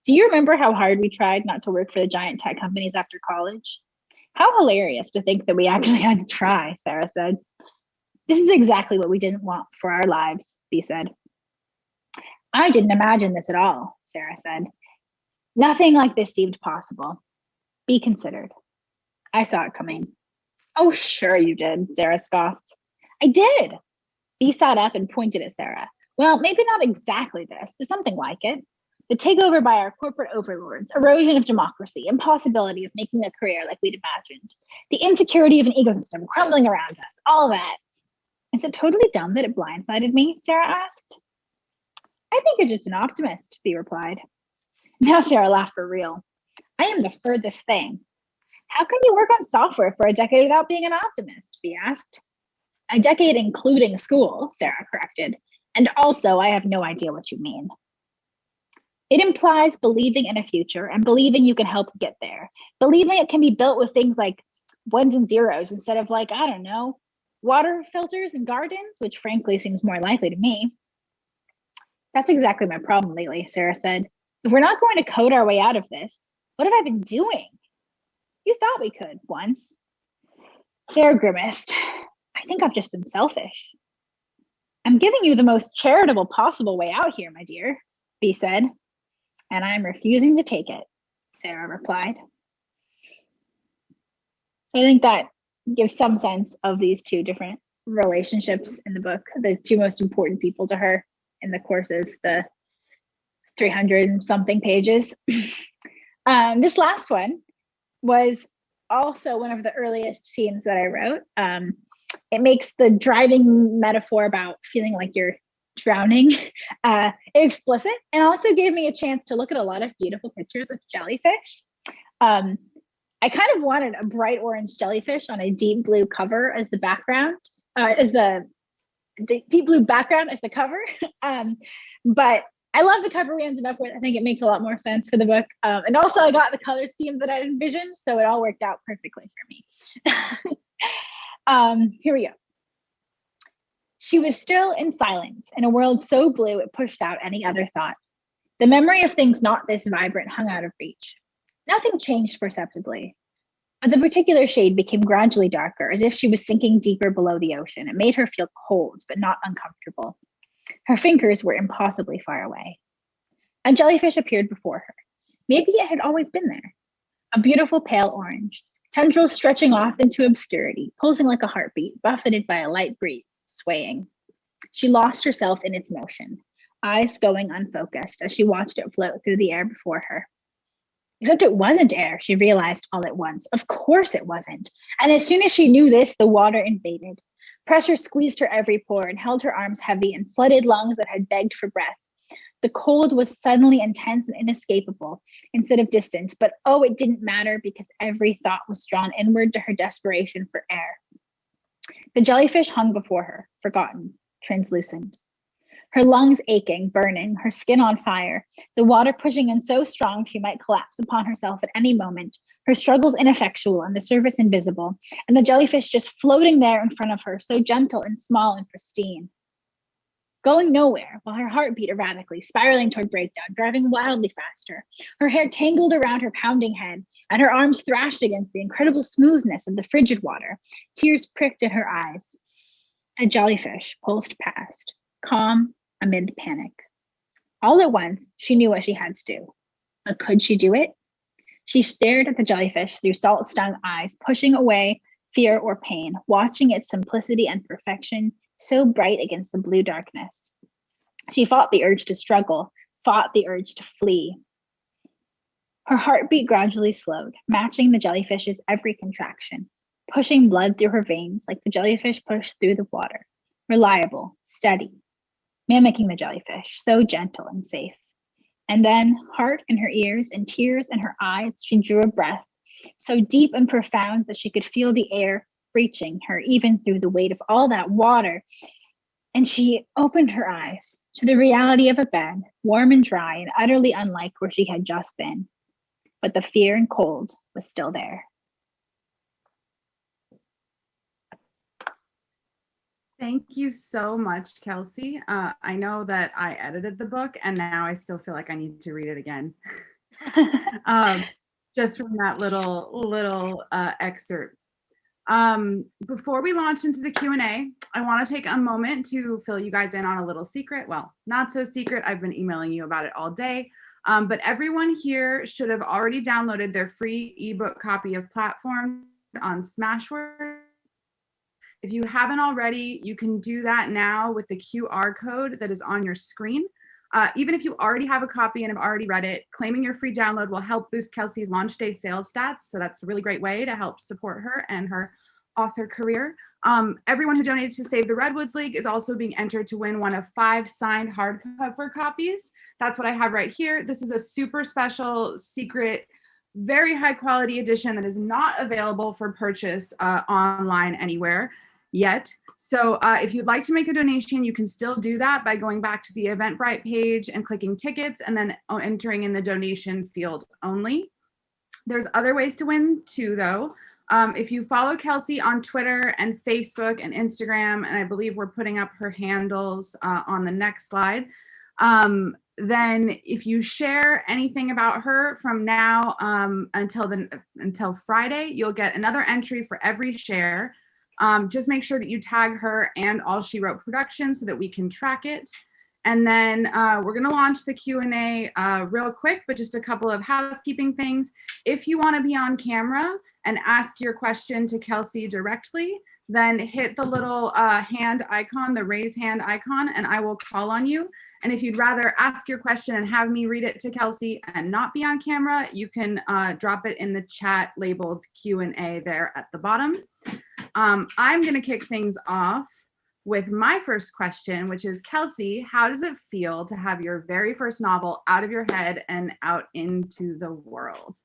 Do you remember how hard we tried not to work for the giant tech companies after college? How hilarious to think that we actually had to try, Sara said. This is exactly what we didn't want for our lives, B said. I didn't imagine this at all, Sara said. Nothing like this seemed possible. B considered. I saw it coming. Oh, sure you did, Sara scoffed. I did. B sat up and pointed at Sara. Well, maybe not exactly this, but something like it. The takeover by our corporate overlords, erosion of democracy, impossibility of making a career like we'd imagined, the insecurity of an ecosystem crumbling around us, all that. Is it totally dumb that it blindsided me? Sara asked. I think you're just an optimist, B replied. Now Sara laughed for real. I am the furthest thing. How can you work on software for a decade without being an optimist? B asked. A decade including school, Sara corrected. And also, I have no idea what you mean. It implies believing in a future and believing you can help get there. Believing it can be built with things like ones and zeros instead of like, I don't know, water filters and gardens, which frankly seems more likely to me. That's exactly my problem lately, Sara said. If we're not going to code our way out of this, what have I been doing? You thought we could once. Sara grimaced. I think I've just been selfish. I'm giving you the most charitable possible way out here, my dear, B said. And I'm refusing to take it, Sara replied. So I think that gives some sense of these two different relationships in the book, the two most important people to her in the course of the 300 and something pages. This last one was also one of the earliest scenes that I wrote. It makes the driving metaphor about feeling like you're drowning, explicit, and also gave me a chance to look at a lot of beautiful pictures of jellyfish. I kind of wanted a bright orange jellyfish on a deep blue cover as the background, as the deep blue background as the cover. But I love the cover we ended up with. I think it makes a lot more sense for the book. And also I got the color scheme that I envisioned, so it all worked out perfectly for me. Here we go. She was still in silence, in a world so blue it pushed out any other thought. The memory of things not this vibrant hung out of reach. Nothing changed perceptibly, but the particular shade became gradually darker, as if she was sinking deeper below the ocean. It made her feel cold, but not uncomfortable. Her fingers were impossibly far away. A jellyfish appeared before her. Maybe it had always been there. A beautiful pale orange, tendrils stretching off into obscurity, pulsing like a heartbeat, buffeted by a light breeze, swaying. She lost herself in its motion, eyes going unfocused as she watched it float through the air before her. Except it wasn't air, she realized all at once. Of course it wasn't. And as soon as she knew this, the water invaded. Pressure squeezed her every pore and held her arms heavy and flooded lungs that had begged for breath. The cold was suddenly intense and inescapable instead of distant, but oh, it didn't matter because every thought was drawn inward to her desperation for air. The jellyfish hung before her, forgotten, translucent. Her lungs aching, burning, her skin on fire, the water pushing in so strong she might collapse upon herself at any moment, her struggles ineffectual and the surface invisible, and the jellyfish just floating there in front of her, so gentle and small and pristine. Going nowhere, while her heart beat erratically, spiraling toward breakdown, driving wildly faster, her hair tangled around her pounding head, and her arms thrashed against the incredible smoothness of the frigid water. Tears pricked at her eyes. A jellyfish pulsed past, calm, amid panic. All at once, she knew what she had to do. But could she do it? She stared at the jellyfish through salt-stung eyes, pushing away fear or pain, watching its simplicity and perfection so bright against the blue darkness. She fought the urge to struggle, fought the urge to flee. Her heartbeat gradually slowed, matching the jellyfish's every contraction, pushing blood through her veins like the jellyfish pushed through the water. Reliable, steady, mimicking the jellyfish, so gentle and safe. And then, heart in her ears and tears in her eyes, she drew a breath, so deep and profound that she could feel the air reaching her, even through the weight of all that water. And she opened her eyes to the reality of a bed, warm and dry and utterly unlike where she had just been. But the fear and cold was still there. Thank you so much, Kelsey. I know that I edited the book and now I still feel like I need to read it again. Just from that little excerpt. Before we launch into the Q&A, I want to take a moment to fill you guys in on a little secret. Well, not so secret. I've been emailing you about it all day. But everyone here should have already downloaded their free ebook copy of Platform on Smashwords. If you haven't already, you can do that now with the QR code that is on your screen. Even if you already have a copy and have already read it, claiming your free download will help boost Kelsey's launch day sales stats. So that's a really great way to help support her and her author career. Everyone who donated to Save the Redwoods League is also being entered to win one of 5 signed hardcover copies. That's what I have right here. This is a super special, secret, very high quality edition that is not available for purchase online anywhere yet. So if you'd like to make a donation, you can still do that by going back to the Eventbrite page and clicking tickets and then entering in the donation field only. There's other ways to win too, though. If you follow Kelsey on Twitter and Facebook and Instagram, and I believe we're putting up her handles on the next slide, then if you share anything about her from now until Friday, you'll get another entry for every share. Just make sure that you tag her and All She Wrote Productions so that we can track it. And then we're going to launch the Q&A real quick, but just a couple of housekeeping things. If you want to be on camera and ask your question to Kelsey directly, then hit the little hand icon, the raise hand icon, and I will call on you. And if you'd rather ask your question and have me read it to Kelsey and not be on camera, you can drop it in the chat labeled Q&A there at the bottom. I'm going to kick things off with my first question, which is, Kelsey, how does it feel to have your very first novel out of your head and out into the world?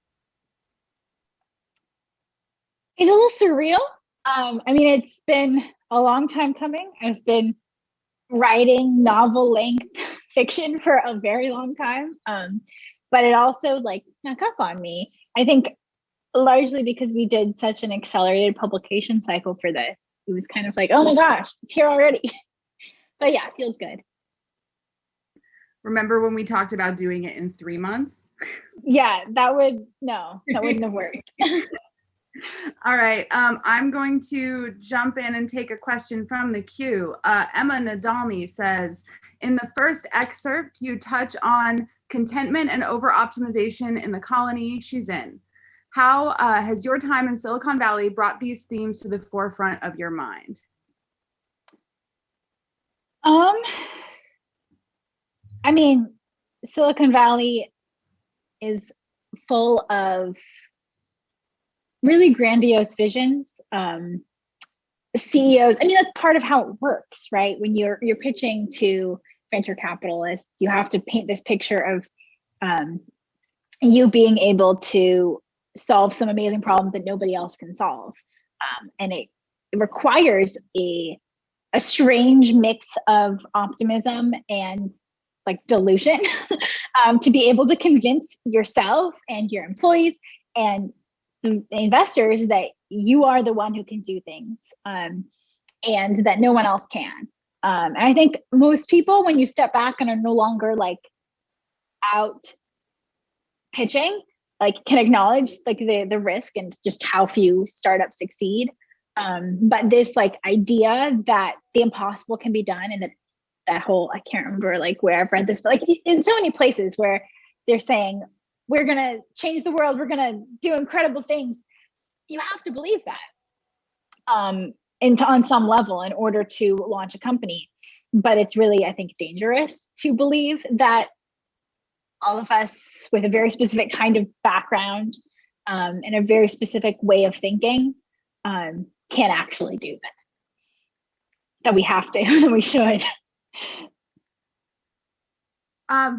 It's a little surreal. I mean, it's been a long time coming. I've been writing novel-length fiction for a very long time, but it also like snuck up on me. I think largely because we did such an accelerated publication cycle for this. It was kind of like, oh my gosh, it's here already. But yeah, it feels good. Remember when we talked about doing it in 3 months? Yeah, that wouldn't have worked. All right, I'm going to jump in and take a question from the queue. Emma Nadalny says, in the first excerpt, you touch on contentment and over-optimization in the colony she's in. How has your time in Silicon Valley brought these themes to the forefront of your mind? I mean, Silicon Valley is full of really grandiose visions. CEOs, I mean, that's part of how it works, right? When you're pitching to venture capitalists, you have to paint this picture of you being able to solve some amazing problem that nobody else can solve. And it requires a strange mix of optimism and like delusion to be able to convince yourself and your employees and the investors that you are the one who can do things, and that no one else can. And I think most people, when you step back and are no longer like out pitching, like can acknowledge like the risk and just how few startups succeed. But this like idea that the impossible can be done, and that whole, I can't remember like where I've read this, but like in so many places where they're saying, we're going to change the world, we're going to do incredible things. You have to believe that on some level in order to launch a company. But it's really, I think, dangerous to believe that all of us with a very specific kind of background and a very specific way of thinking can actually do that. That we have to, that we should.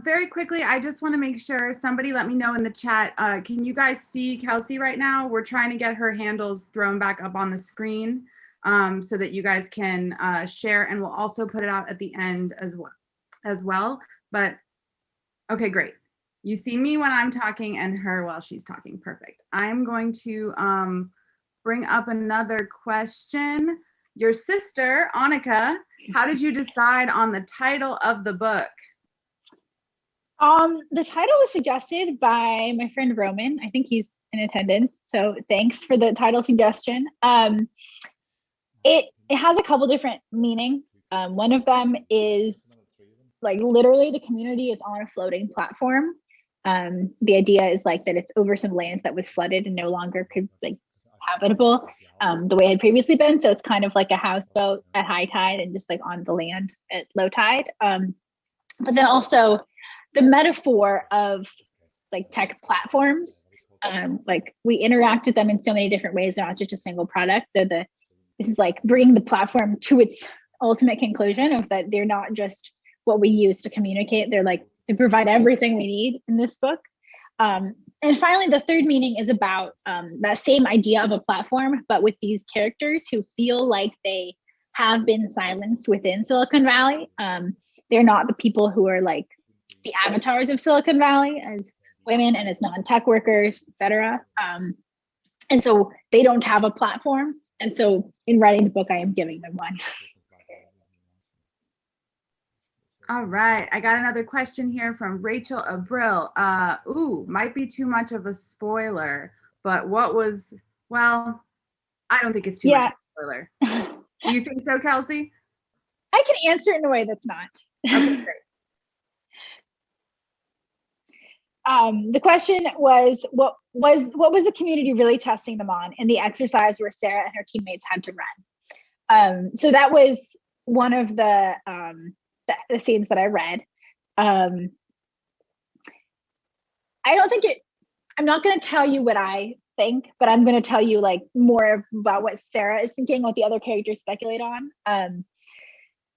Very quickly, I just want to make sure somebody let me know in the chat. Can you guys see Kelsey right now? We're trying to get her handles thrown back up on the screen so that you guys can share, and we'll also put it out at the end as well. But okay, great. You see me when I'm talking and her while she's talking. Perfect. I'm going to bring up another question. Your sister, Annika, how did you decide on the title of the book? The title was suggested by my friend Roman. I think he's in attendance, so thanks for the title suggestion. It has a couple different meanings. One of them is like literally the community is on a floating platform. The idea is like that it's over some land that was flooded and no longer could like habitable the way it had previously been. So it's kind of like a houseboat at high tide and just like on the land at low tide. But then also the metaphor of like tech platforms, like we interact with them in so many different ways. They're not just a single product. This is like bringing the platform to its ultimate conclusion of that they're not just what we use to communicate. They're like, they provide everything we need in this book. And finally, the third meaning is about that same idea of a platform, but with these characters who feel like they have been silenced within Silicon Valley. They're not the people who are like the avatars of Silicon Valley as women and as non-tech workers, et cetera. And so they don't have a platform. And so in writing the book, I am giving them one. All right, I got another question here from Rachel Abril. Might be too much of a spoiler, but well, I don't think it's too much of a spoiler. Do you think so, Kelsey? I can answer it in a way that's not. Okay, great. The question was, what was the community really testing them on in the exercise where Sara and her teammates had to run? So that was one of the scenes that I read. I'm not going to tell you what I think, but I'm going to tell you like more about what Sara is thinking, what the other characters speculate on.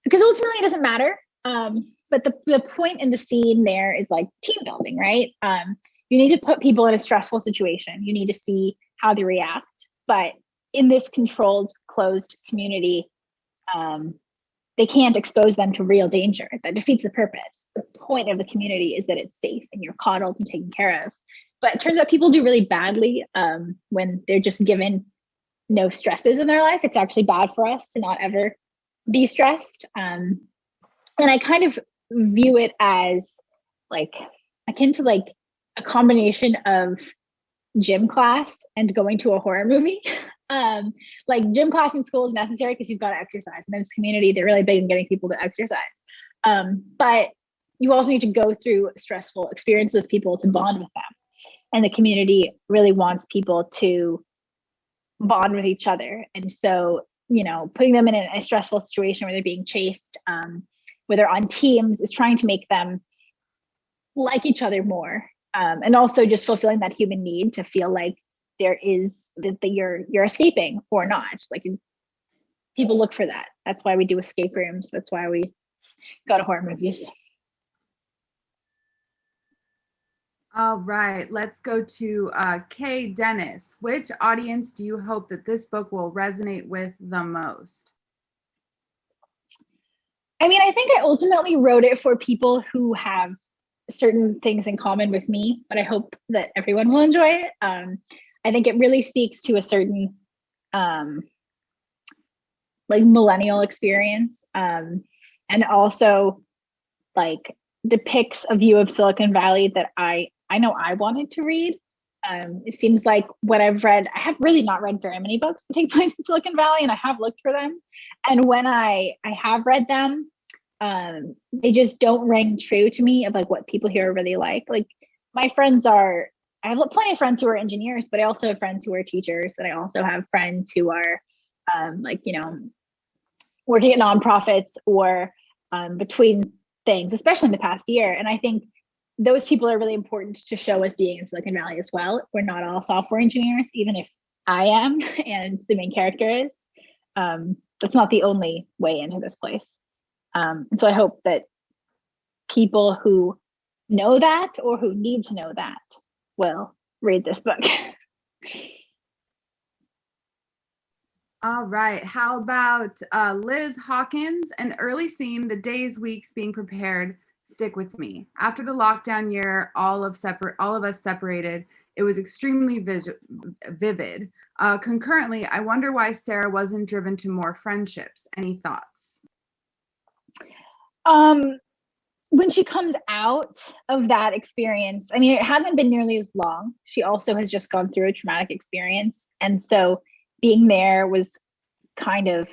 because ultimately it doesn't matter. But the point in the scene there is like team building, right? You need to put people in a stressful situation. You need to see how they react. But in this controlled, closed community, they can't expose them to real danger. That defeats the purpose. The point of the community is that it's safe and you're coddled and taken care of. But it turns out people do really badly when they're just given no stresses in their life. It's actually bad for us to not ever be stressed. And I kind of view it as like akin to like a combination of gym class and going to a horror movie. Like gym class in school is necessary because you've got to exercise. And in this community, they're really big in getting people to exercise. But you also need to go through stressful experiences with people to bond with them. And the community really wants people to bond with each other. And so, you know, putting them in a stressful situation where they're being chased, where they're on teams, is trying to make them like each other more. And also just fulfilling that human need to feel like there is that you're escaping or not. Like people look for that. That's why we do escape rooms. That's why we go to horror movies. All right, let's go to Kay Dennis. Which audience do you hope that this book will resonate with the most? I mean, I think I ultimately wrote it for people who have certain things in common with me, but I hope that everyone will enjoy it. I think it really speaks to a certain like millennial experience, and also like depicts a view of Silicon Valley that I know I wanted to read. It seems like what I've read, I have really not read very many books that take place in Silicon Valley, and I have looked for them. And when I have read them, they just don't ring true to me of like what people here are really like. Like my friends are, I have plenty of friends who are engineers, but I also have friends who are teachers, and I also have friends who are like, you know, working at nonprofits or between things, especially in the past year. And I think those people are really important to show as being in Silicon Valley as well. We're not all software engineers, even if I am and the main character is. That's not the only way into this place. And so I hope that people who know that or who need to know that will read this book. All right, how about Liz Hawkins? An early scene, the days, weeks being prepared, stick with me. After the lockdown year, all of us separated. It was extremely vivid. Concurrently, I wonder why Sara wasn't driven to more friendships. Any thoughts? When she comes out of that experience, I mean, it hasn't been nearly as long. She also has just gone through a traumatic experience. And so being there was kind of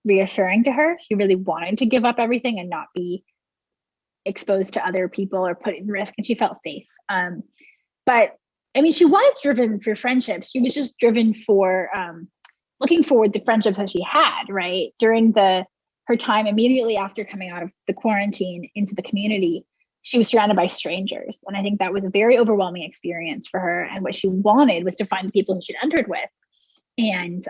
reassuring to her. She really wanted to give up everything and not be exposed to other people or put in risk, and she felt safe. But I mean, she was driven for friendships. She was just driven for looking forward to the friendships that she had, right? During her time immediately after coming out of the quarantine into the community, she was surrounded by strangers. And I think that was a very overwhelming experience for her. And what she wanted was to find the people who she'd entered with. And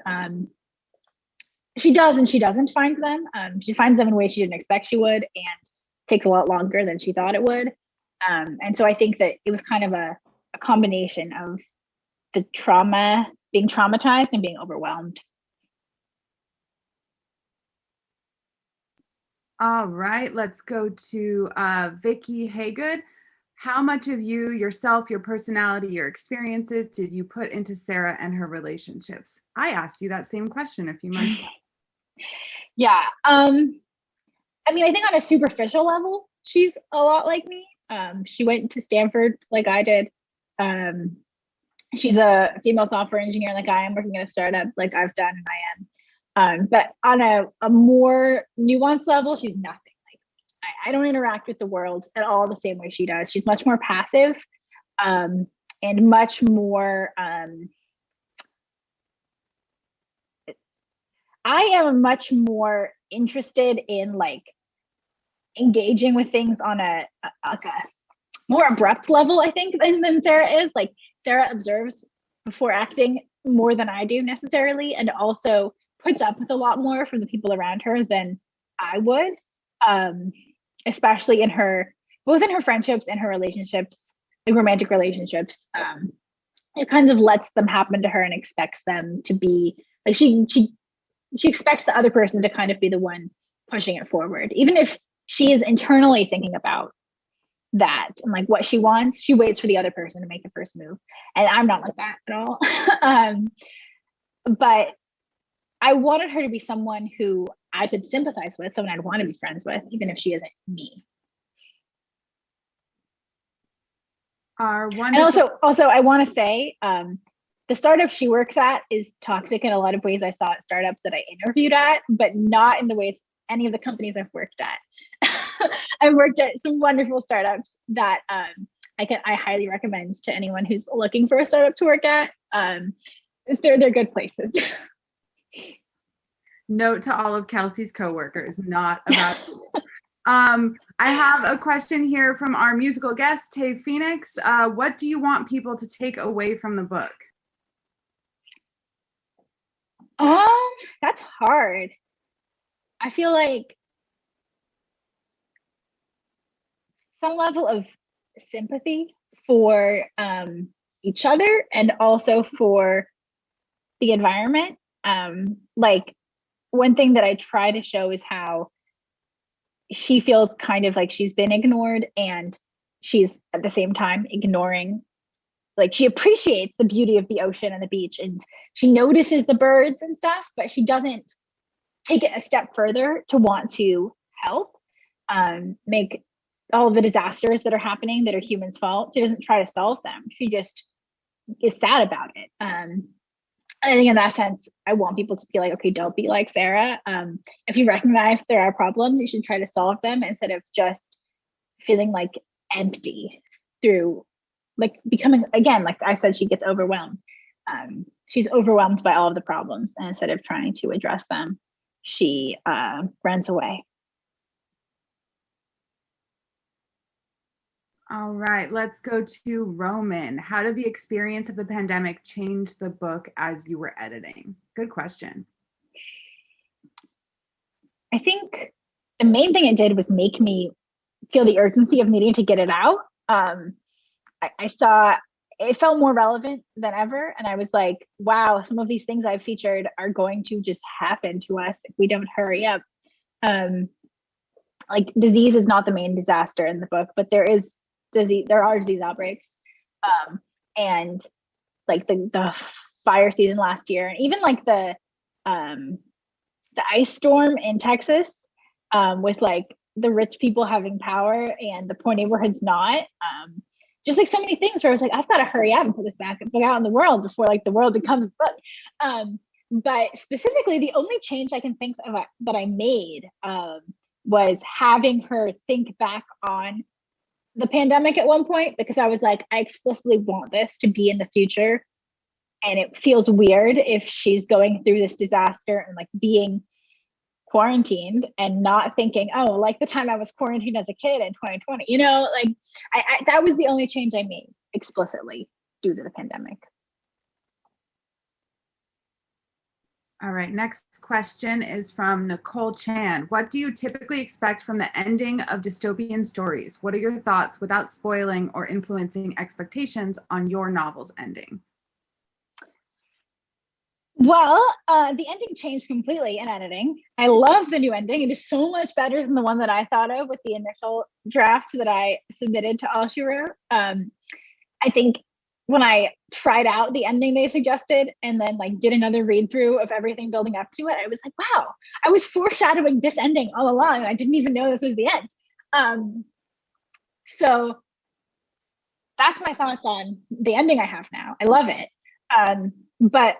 she does and she doesn't find them. She finds them in ways she didn't expect she would, and takes a lot longer than she thought it would. And so I think that it was kind of a combination of the trauma, being traumatized and being overwhelmed. All right, let's go to Vicky Haygood. How much of you, yourself, your personality, your experiences did you put into Sara and her relationships? I asked you that same question a few months ago. Yeah. I mean, I think on a superficial level, she's a lot like me. She went to Stanford like I did. She's a female software engineer like I am, working at a startup like I've done and I am. But on a more nuanced level, she's nothing like me. I don't interact with the world at all the same way she does. She's much more passive and much more... I am much more interested in like engaging with things on a more abrupt level, I think, than Sara is. Like Sara observes before acting more than I do necessarily, and also puts up with a lot more from the people around her than I would, especially both in her friendships and her relationships, like romantic relationships. It kind of lets them happen to her and expects them to be like, she expects the other person to kind of be the one pushing it forward. Even if she is internally thinking about that and like what she wants, she waits for the other person to make the first move. And I'm not like that at all. But I wanted her to be someone who I could sympathize with, someone I'd want to be friends with, even if she isn't me. And also, I want to say, the startup she works at is toxic in a lot of ways I saw at startups that I interviewed at, but not in the ways any of the companies I've worked at. I've worked at some wonderful startups that I highly recommend to anyone who's looking for a startup to work at. They're good places. Note to all of Kelsey's coworkers, not about. I have a question here from our musical guest, Tae Phoenix. What do you want people to take away from the book? That's hard. I feel like some level of sympathy for each other and also for the environment. Like one thing that I try to show is how she feels kind of like she's been ignored, and she's at the same time ignoring, like she appreciates the beauty of the ocean and the beach, and she notices the birds and stuff, but she doesn't take it a step further to want to help make all the disasters that are happening that are humans' fault. She doesn't try to solve them. She just is sad about it. I think in that sense, I want people to be like, okay, don't be like Sara. If you recognize there are problems, you should try to solve them instead of just feeling like empty through like becoming, again, like I said, she gets overwhelmed. She's overwhelmed by all of the problems, and instead of trying to address them, she runs away. All right, let's go to Roman. How did the experience of the pandemic change the book as you were editing? Good question. I think the main thing it did was make me feel the urgency of needing to get it out. I saw it felt more relevant than ever. And I was like, wow, some of these things I've featured are going to just happen to us if we don't hurry up. Like disease is not the main disaster in the book, but there are disease outbreaks. And like the fire season last year, and even like the ice storm in Texas, with like the rich people having power and the poor neighborhoods not. Just like so many things where I was like, I've got to hurry up and put this back out in the world before like the world becomes a book. But specifically, the only change I can think of that I made was having her think back on the pandemic at one point, because I was like, I explicitly want this to be in the future. And it feels weird if she's going through this disaster and like being quarantined and not thinking, oh, like the time I was quarantined as a kid in 2020, you know, like I that was the only change I made explicitly due to the pandemic. All right, next question is from Nicole Chan. What do you typically expect from the ending of dystopian stories? What are your thoughts without spoiling or influencing expectations on your novel's ending? Well, the ending changed completely in editing. I love the new ending. It is so much better than the one that I thought of with the initial draft that I submitted to All She Wrote. I think when I tried out the ending they suggested and then like did another read through of everything building up to it, I was like, wow, I was foreshadowing this ending all along. I didn't even know this was the end. So that's my thoughts on the ending I have now. I love it. But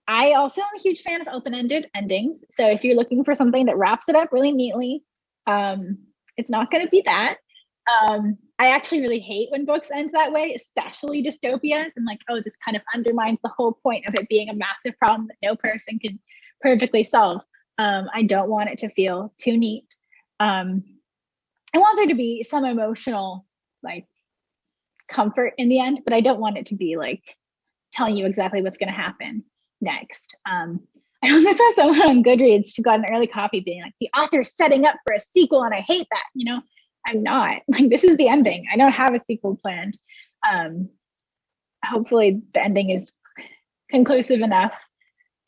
I also am a huge fan of open-ended endings. So if you're looking for something that wraps it up really neatly, it's not going to be that. I actually really hate when books end that way, especially dystopias. I'm like, oh, this kind of undermines the whole point of it being a massive problem that no person can perfectly solve. I don't want it to feel too neat. I want there to be some emotional like comfort in the end, but I don't want it to be like telling you exactly what's going to happen next. I also saw someone on Goodreads who got an early copy being like, the author's setting up for a sequel and I hate that, you know? I'm not. Like, this is the ending. I don't have a sequel planned. Hopefully the ending is conclusive enough.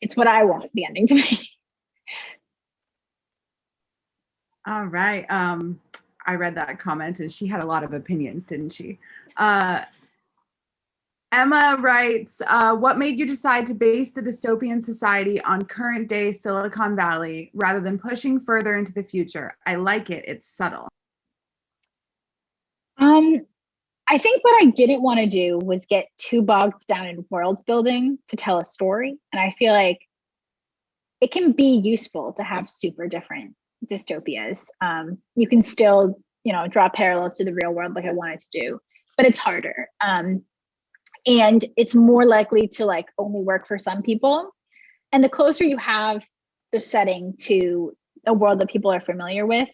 It's what I want the ending to be. All right. I read that comment and she had a lot of opinions, didn't she? Emma writes, what made you decide to base the dystopian society on current day Silicon Valley rather than pushing further into the future? I like it. It's subtle. I think what I didn't want to do was get too bogged down in world building to tell a story. And I feel like it can be useful to have super different dystopias. You can still, you know, draw parallels to the real world like I wanted to do, but it's harder. And it's more likely to like only work for some people. And the closer you have the setting to a world that people are familiar with,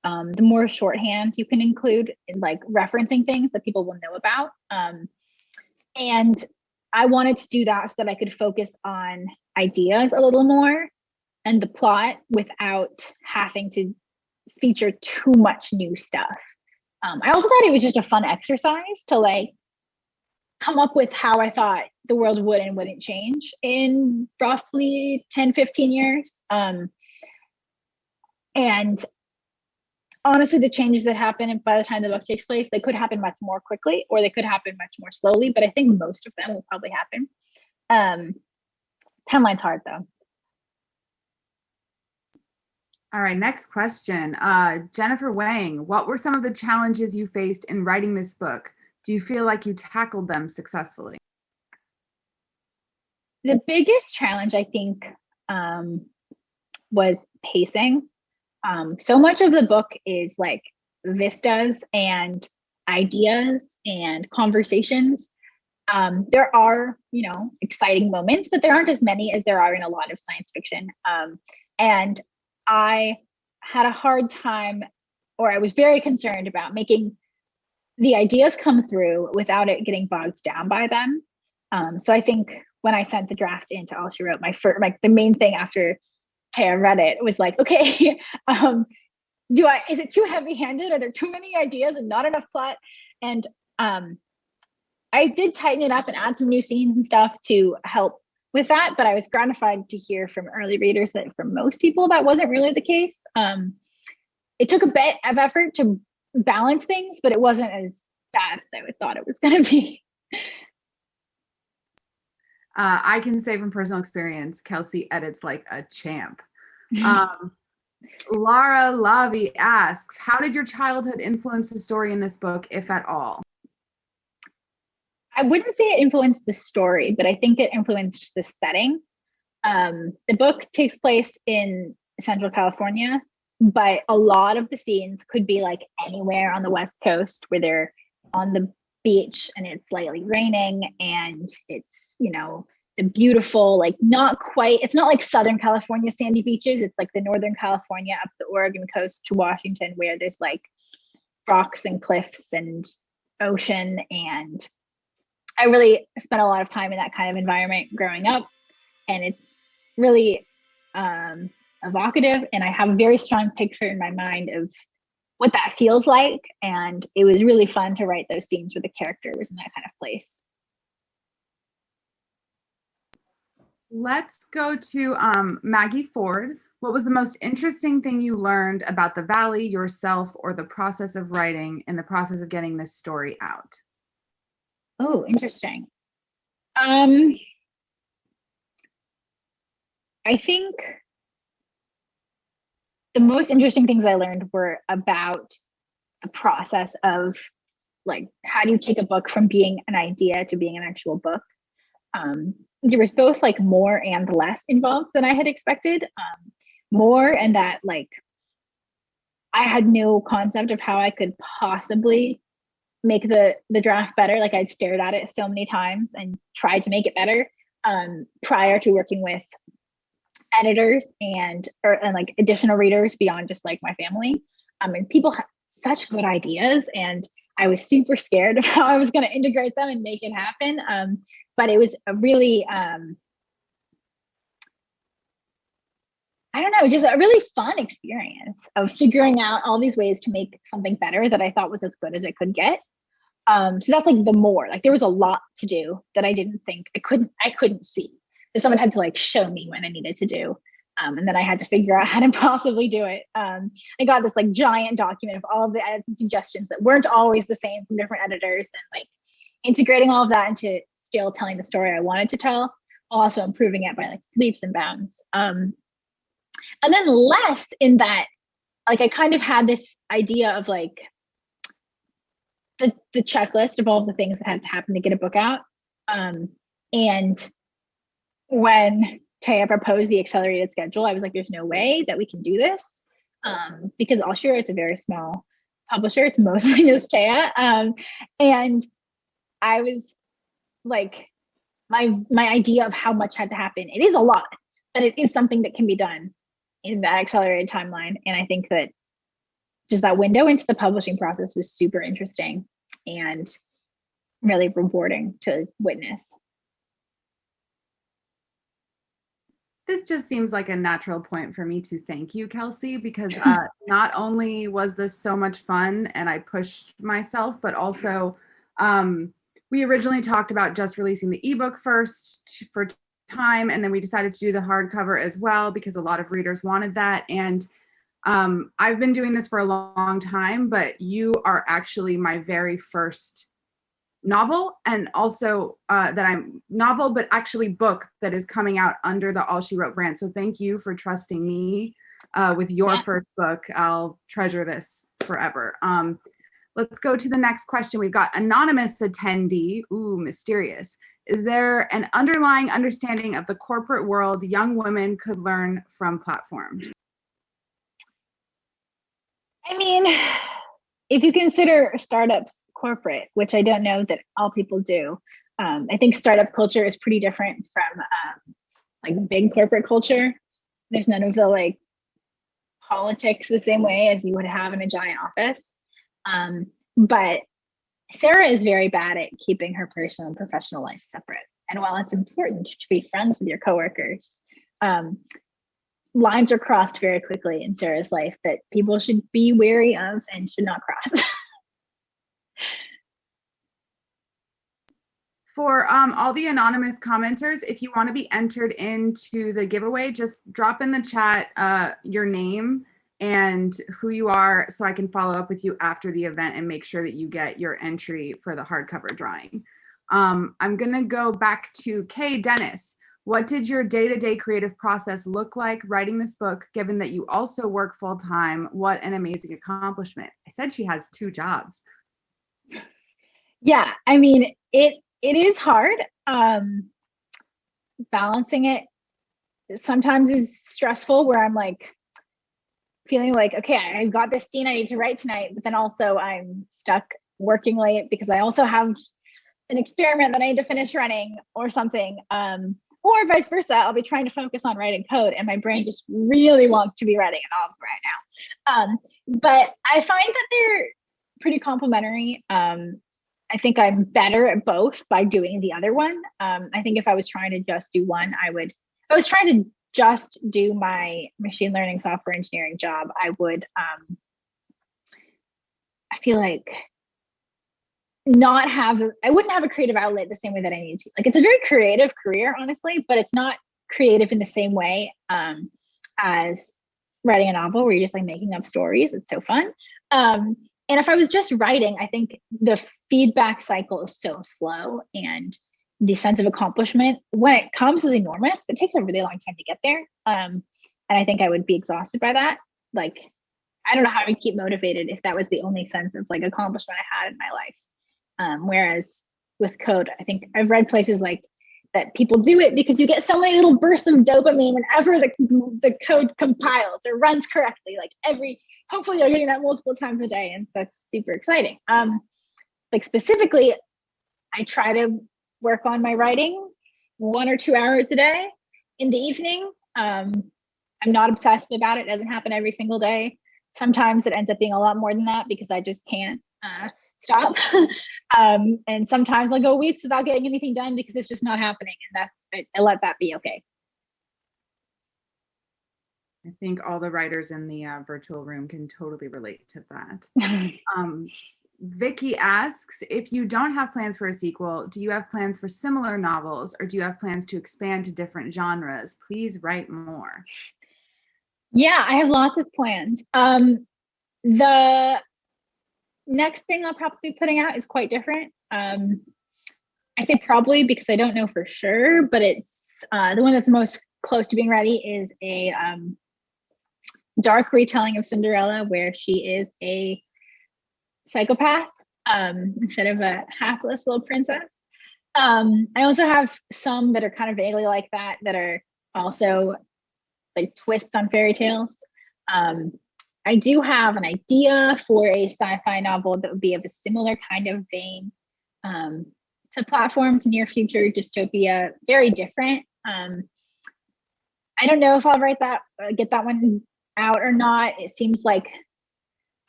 the more shorthand you can include in like referencing things that people will know about. And I wanted to do that so that I could focus on ideas a little more and the plot without having to feature too much new stuff. I also thought it was just a fun exercise to like come up with how I thought the world would and wouldn't change in roughly 10, 15 years. And honestly, the changes that happen by the time the book takes place, they could happen much more quickly or they could happen much more slowly, but I think most of them will probably happen. Timeline's hard though. All right, next question. Jennifer Wang, what were some of the challenges you faced in writing this book? Do you feel like you tackled them successfully? The biggest challenge, I think, was pacing. So much of the book is like vistas and ideas and conversations. There are, you know, exciting moments, but there aren't as many as there are in a lot of science fiction. And I had a hard time, or I was very concerned about making the ideas come through without it getting bogged down by them. So I think when I sent the draft into All She Wrote, the main thing after Taya read it was like, okay, is it too heavy-handed? Are there too many ideas and not enough plot? And I did tighten it up and add some new scenes and stuff to help with that, but I was gratified to hear from early readers that for most people that wasn't really the case. It took a bit of effort to balance things, but it wasn't as bad as I would thought it was going to be. I can say from personal experience, Kelsey edits like a champ. Lara Lavi asks, how did your childhood influence the story in this book, if at all? I wouldn't say it influenced the story, but I think it influenced the setting. The book takes place in Central California, but a lot of the scenes could be like anywhere on the West Coast where they're on the beach and it's slightly raining and it's, you know, the beautiful, like it's not like Southern California sandy beaches. It's like the Northern California up the Oregon coast to Washington where there's like rocks and cliffs and ocean. And I really spent a lot of time in that kind of environment growing up. And it's really evocative. And I have a very strong picture in my mind of what that feels like. And it was really fun to write those scenes where the character was in that kind of place. Let's go to Maggie Ford. What was the most interesting thing you learned about the Valley, yourself, or the process of writing and the process of getting this story out? Oh, interesting. I think the most interesting things I learned were about the process of like, how do you take a book from being an idea to being an actual book? There was both like more and less involved than I had expected. More and that like, I had no concept of how I could possibly make the draft better. Like I'd stared at it so many times and tried to make it better prior to working with editors and like additional readers beyond just like my family. And people had such good ideas and I was super scared of how I was going to integrate them and make it happen. But it was a really I don't know, just a really fun experience of figuring out all these ways to make something better that I thought was as good as it could get. So that's like the more, like there was a lot to do that I didn't think I couldn't see, that someone had to like show me what I needed to do. And then I had to figure out how to possibly do it. I got this like giant document of all of the edits and suggestions that weren't always the same from different editors, and like integrating all of that into still telling the story I wanted to tell, also improving it by like leaps and bounds. And then less in that, like I kind of had this idea of like the checklist of all of the things that had to happen to get a book out. And when Tae proposed the accelerated schedule, I was like, there's no way that we can do this. Because I'll share it's a very small publisher. It's mostly just Tae. And I was like, my idea of how much had to happen, it is a lot, but it is something that can be done in that accelerated timeline. And I think that just that window into the publishing process was super interesting and really rewarding to witness. This just seems like a natural point for me to thank you, Kelsey, because not only was this so much fun and I pushed myself, but also we originally talked about just releasing the ebook first for time, and then we decided to do the hardcover as well because a lot of readers wanted that. And I've been doing this for a long time, but you are actually my very first novel, and also novel, but actually book that is coming out under the All She Wrote brand. So thank you for trusting me with your first book. I'll treasure this forever. Let's go to the next question. We've got anonymous attendee. Ooh, mysterious. Is there an underlying understanding of the corporate world young women could learn from platforms? I mean, if you consider startups corporate, which I don't know that all people do, I think startup culture is pretty different from like big corporate culture. There's none of the like politics the same way as you would have in a giant office. But Sara is very bad at keeping her personal and professional life separate. And while it's important to be friends with your coworkers, lines are crossed very quickly in Sara's life that people should be wary of and should not cross. For all the anonymous commenters, if you want to be entered into the giveaway, just drop in the chat your name and who you are so I can follow up with you after the event and make sure that you get your entry for the hardcover drawing. I'm going to go back to Kay Dennis. What did your day-to-day creative process look like writing this book, given that you also work full-time? What an amazing accomplishment. I said she has 2 jobs. Yeah, I mean, it is hard. Balancing it sometimes is stressful, where I'm like feeling like, okay, I got this scene I need to write tonight, but then also I'm stuck working late because I also have an experiment that I need to finish running or something. Or vice versa, I'll be trying to focus on writing code and my brain just really wants to be writing a novel right now. But I find that they're pretty complementary. I think I'm better at both by doing the other one. I think if I was trying to just do one, if I was trying to just do my machine learning software engineering job, I feel like I wouldn't have a creative outlet the same way that I need to. Like, it's a very creative career, honestly, but it's not creative in the same way as writing a novel where you're just like making up stories. It's so fun. And if I was just writing, I think the feedback cycle is so slow and the sense of accomplishment when it comes is enormous, but it takes a really long time to get there. And I think I would be exhausted by that. Like, I don't know how I would keep motivated if that was the only sense of like accomplishment I had in my life. Whereas with code, I think I've read places like that people do it because you get so many little bursts of dopamine whenever the code compiles or runs correctly. Like hopefully you're getting that multiple times a day, and that's super exciting. Like specifically, I try to work on my writing 1 or 2 hours a day in the evening. I'm not obsessed about it. It doesn't happen every single day. Sometimes it ends up being a lot more than that because I just can't stop. And sometimes I'll go weeks without getting anything done because it's just not happening. And I let that be okay. I think all the writers in the virtual room can totally relate to that. Vicky asks, if you don't have plans for a sequel, do you have plans for similar novels, or do you have plans to expand to different genres? Please write more. Yeah, I have lots of plans. The next thing I'll probably be putting out is quite different. I say probably because I don't know for sure, but it's the one that's most close to being ready is a dark retelling of Cinderella, where she is a psychopath instead of a hapless little princess. I also have some that are kind of vaguely like that are also like twists on fairy tales. I do have an idea for a sci-fi novel that would be of a similar kind of vein to platform, to near future dystopia, very different. I don't know if I'll write that, get that one out or not. It seems like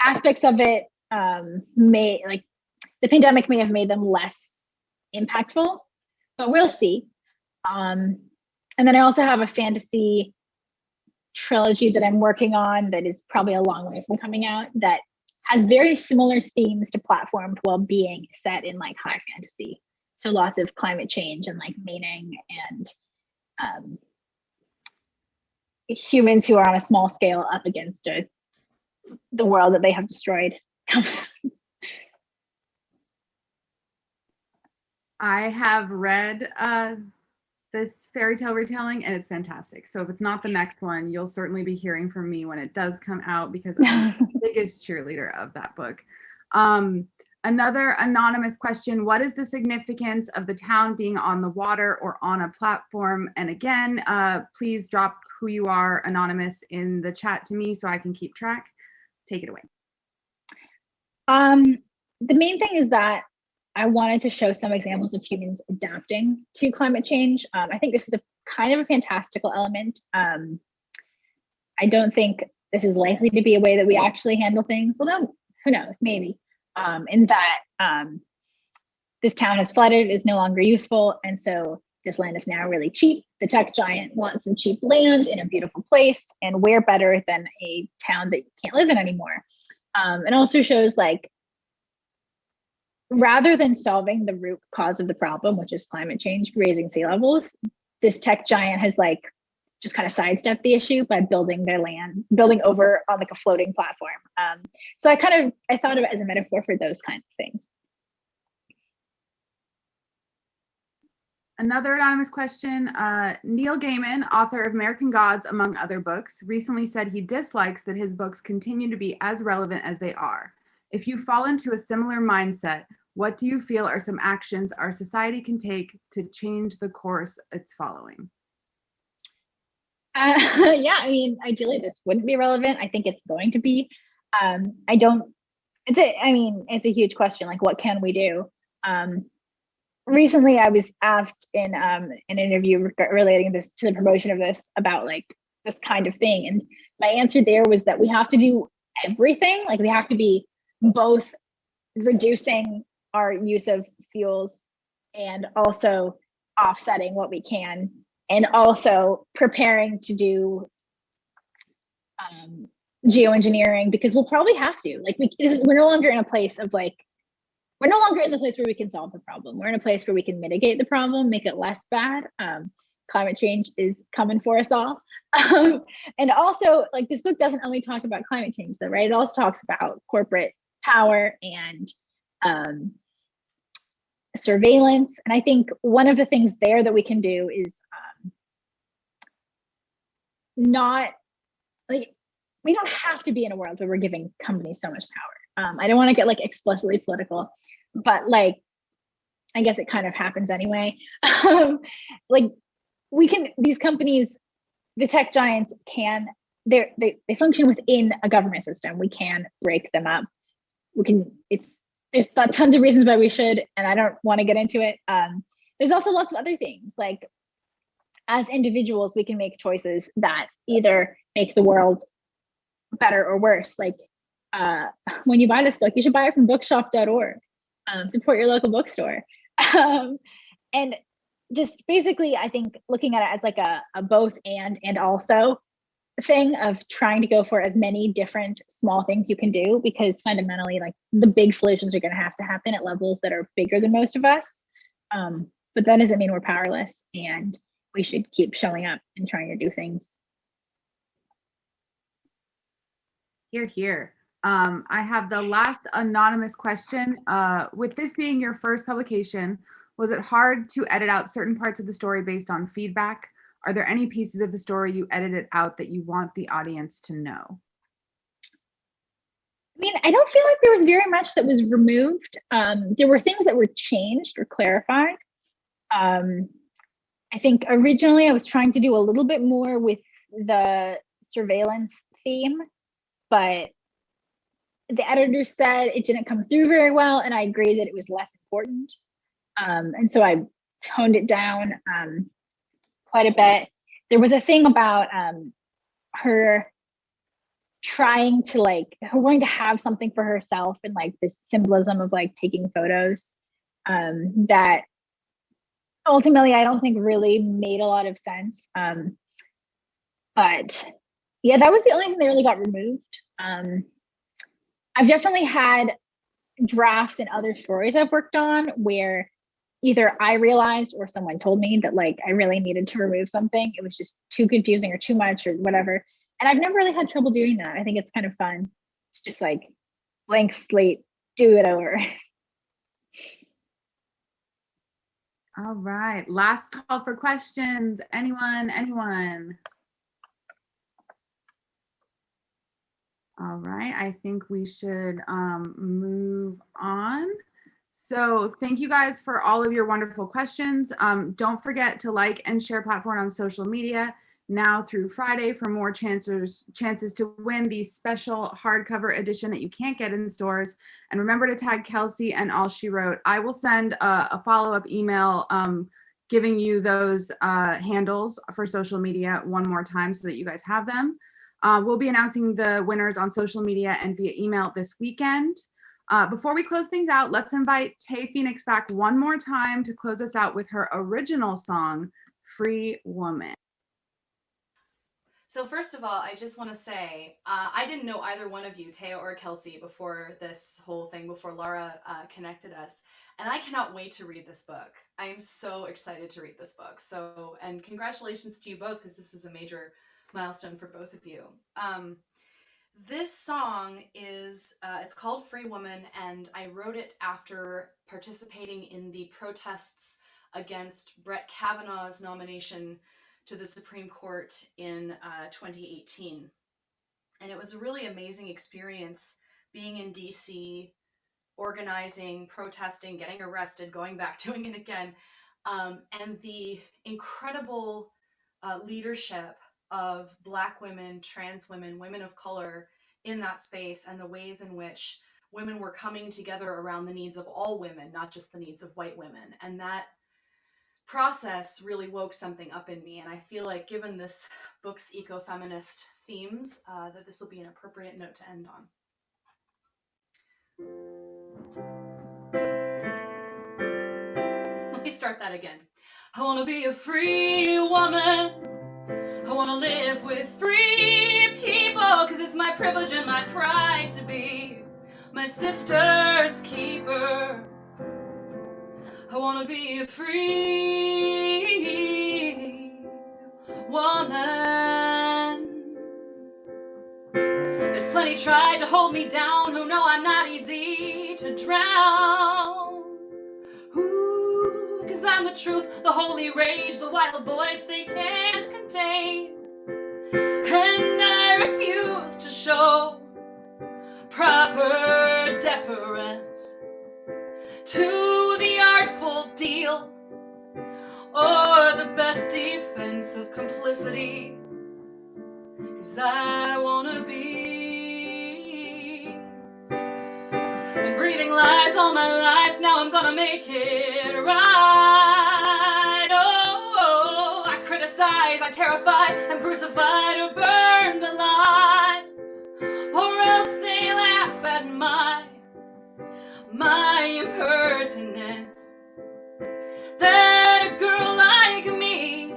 aspects of it may, like the pandemic may have made them less impactful, but we'll see. And then I also have a fantasy trilogy that I'm working on that is probably a long way from coming out, that has very similar themes to platformed while being set in like high fantasy. So lots of climate change and like meaning and humans who are on a small scale up against the world that they have destroyed. I have read this fairy tale retelling, and it's fantastic. So if it's not the next one, you'll certainly be hearing from me when it does come out, because I'm the biggest cheerleader of that book. Another anonymous question: what is the significance of the town being on the water or on a platform? And again, please drop who you are, anonymous, in the chat to me so I can keep track. Take it away. The main thing is that I wanted to show some examples of humans adapting to climate change. I think this is a kind of a fantastical element. I don't think this is likely to be a way that we actually handle things, although who knows, maybe. In that this town is flooded, is no longer useful, and so this land is now really cheap. The tech giant wants some cheap land in a beautiful place, and where better than a town that you can't live in anymore. It also shows, like, rather than solving the root cause of the problem, which is climate change, raising sea levels, this tech giant has like just kind of sidestepped the issue by building over on like a floating platform. So I thought of it as a metaphor for those kinds of things. Another anonymous question. Neil Gaiman, author of American Gods, among other books, recently said he dislikes that his books continue to be as relevant as they are. If you fall into a similar mindset, what do you feel are some actions our society can take to change the course it's following? Yeah, I mean, ideally this wouldn't be relevant. I think it's going to be. It's a huge question. Like, what can we do? Recently, I was asked in an interview relating this to the promotion of this about like this kind of thing, and my answer there was that we have to do everything. Like, we have to be both reducing our use of fuels and also offsetting what we can, and also preparing to do geoengineering, because we'll probably have to. Like, we're no longer in a place of like, we're no longer in the place where we can solve the problem. We're in a place where we can mitigate the problem, make it less bad. Climate change is coming for us all. And also, like, this book doesn't only talk about climate change though, right? It also talks about corporate power and surveillance. And I think one of the things there that we can do is not, like, we don't have to be in a world where we're giving companies so much power. I don't want to get like explicitly political, but like, I guess it kind of happens anyway. Like, these companies, the tech giants they function within a government system. We can break them up. There's tons of reasons why we should, and I don't want to get into it. There's also lots of other things. Like, as individuals, we can make choices that either make the world better or worse. Like, when you buy this book, you should buy it from bookshop.org. Support your local bookstore. And just basically, I think looking at it as like a both and also, thing of trying to go for as many different small things you can do, because fundamentally, like, the big solutions are going to have to happen at levels that are bigger than most of us. But that doesn't mean we're powerless, and we should keep showing up and trying to do things. Here, here. I have the last anonymous question. With this being your first publication, was it hard to edit out certain parts of the story based on feedback? Are there any pieces of the story you edited out that you want the audience to know? I mean, I don't feel like there was very much that was removed. There were things that were changed or clarified. I think originally I was trying to do a little bit more with the surveillance theme, but the editor said it didn't come through very well, and I agreed that it was less important. And so I toned it down quite a bit. There was a thing about her trying to, like, her wanting to have something for herself, and like this symbolism of like taking photos that ultimately I don't think really made a lot of sense. But yeah, that was the only thing that really got removed. I've definitely had drafts in other stories I've worked on where either I realized or someone told me that, like, I really needed to remove something. It was just too confusing or too much or whatever. And I've never really had trouble doing that. I think it's kind of fun. It's just like blank slate, do it over. All right, last call for questions. Anyone? All right, I think we should move on. So thank you guys for all of your wonderful questions. Don't forget to like and share platform on social media now through Friday for more chances to win the special hardcover edition that you can't get in stores. And remember to tag Kelsey and All She Wrote. I will send a follow-up email giving you those handles for social media one more time so that you guys have them. We'll be announcing the winners on social media and via email this weekend. Before we close things out, let's invite Tae Phoenix back one more time to close us out with her original song, Free Woman. So first of all, I just want to say, I didn't know either one of you, Taya or Kelsey, before this whole thing, before Laura connected us. And I cannot wait to read this book. I am so excited to read this book. So, and congratulations to you both, because this is a major milestone for both of you. This song is, it's called Free Woman, and I wrote it after participating in the protests against Brett Kavanaugh's nomination to the Supreme Court in 2018. And it was a really amazing experience being in DC, organizing, protesting, getting arrested, going back, doing it again, and the incredible leadership of Black women, trans women, women of color in that space, and the ways in which women were coming together around the needs of all women, not just the needs of white women. And that process really woke something up in me. And I feel like, given this book's ecofeminist themes, that this will be an appropriate note to end on. Let me start that again. I want to be a free woman. I want to live with free people, because it's my privilege and my pride to be my sister's keeper. I want to be a free woman. There's plenty tried to hold me down, who know I'm not easy to drown. Ooh, 'cause I'm the truth, the holy rage, the wild voice they can't contain. And I refuse to show proper deference to the artful deal or the best defense of complicity. 'Cause I wanna be. Been breathing lies all my life, now I'm gonna make it right. Oh, I criticize, I terrify, I'm crucified or burned alive. Or else they laugh at my impertinence. That a girl like me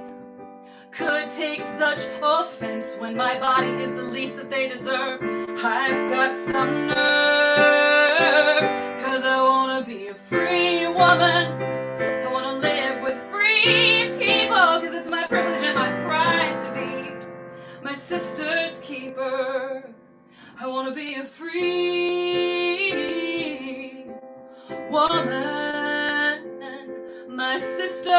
could take such offense when my body is the least that they deserve. I've got some nerve, 'cause I wanna be a free woman. I wanna live with free people, 'cause it's my privilege and my pride to be my sister's keeper. I wanna be a free woman, my sister's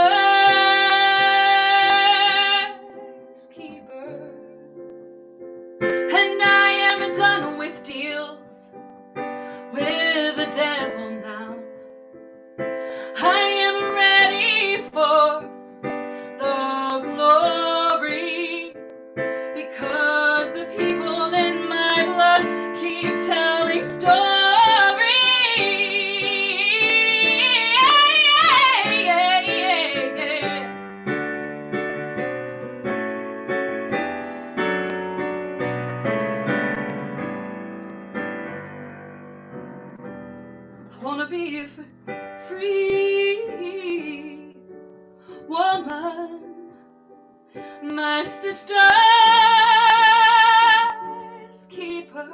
keeper. And I am done with deals with the devil now. I am ready for the glory, because the people in my blood keep telling stories. I wanna be a free woman, my sister's keeper.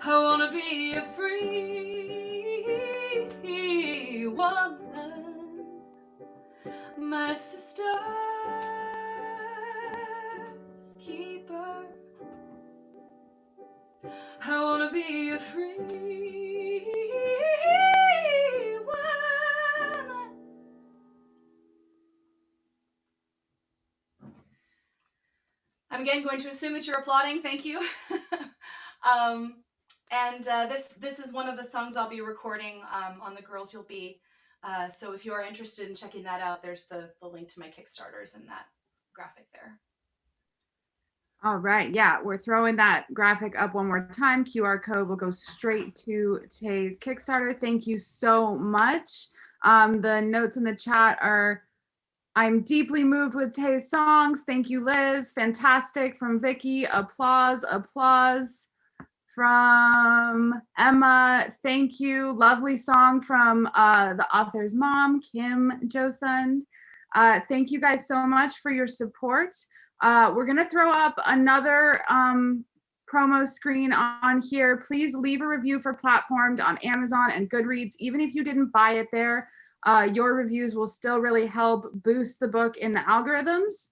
I wanna be a free woman, my sister's keeper. I wanna be a free woman. I'm again going to assume that you're applauding. Thank you. This is one of the songs I'll be recording on the Girls You'll Be. So if you are interested in checking that out, there's the link to my Kickstarters in that graphic there. All right. Yeah, we're throwing that graphic up one more time. QR code will go straight to Tae's Kickstarter. Thank you so much. The notes in the chat are, I'm deeply moved with Tae's songs. Thank you, Liz. Fantastic. From Vicky. Applause, applause. From Emma, thank you. Lovely song from the author's mom, Kim Josund. Thank you guys so much for your support. We're going to throw up another promo screen on here. Please leave a review for Platformed on Amazon and Goodreads. Even if you didn't buy it there, your reviews will still really help boost the book in the algorithms.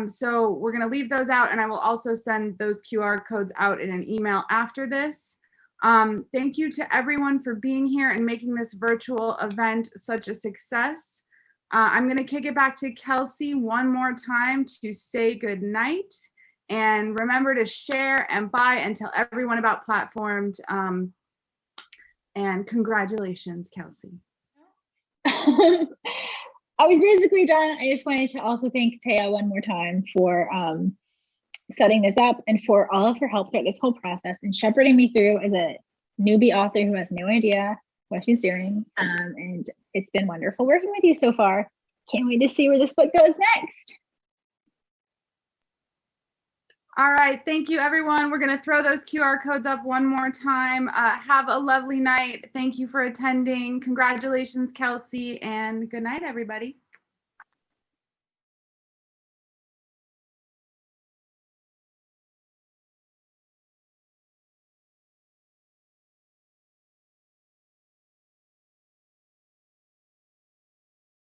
So we're going to leave those out, and I will also send those QR codes out in an email after this. Thank you to everyone for being here and making this virtual event such a success. I'm going to kick it back to Kelsey one more time to say good night. And remember to share and buy and tell everyone about Platformed. And congratulations, Kelsey. I was basically done. I just wanted to also thank Tae one more time for setting this up and for all of her help throughout this whole process and shepherding me through as a newbie author who has no idea what she's doing. And it's been wonderful working with you so far. Can't wait to see where this book goes next. All right. Thank you, everyone. We're going to throw those QR codes up one more time. Have a lovely night. Thank you for attending. Congratulations, Kelsey, and good night, everybody.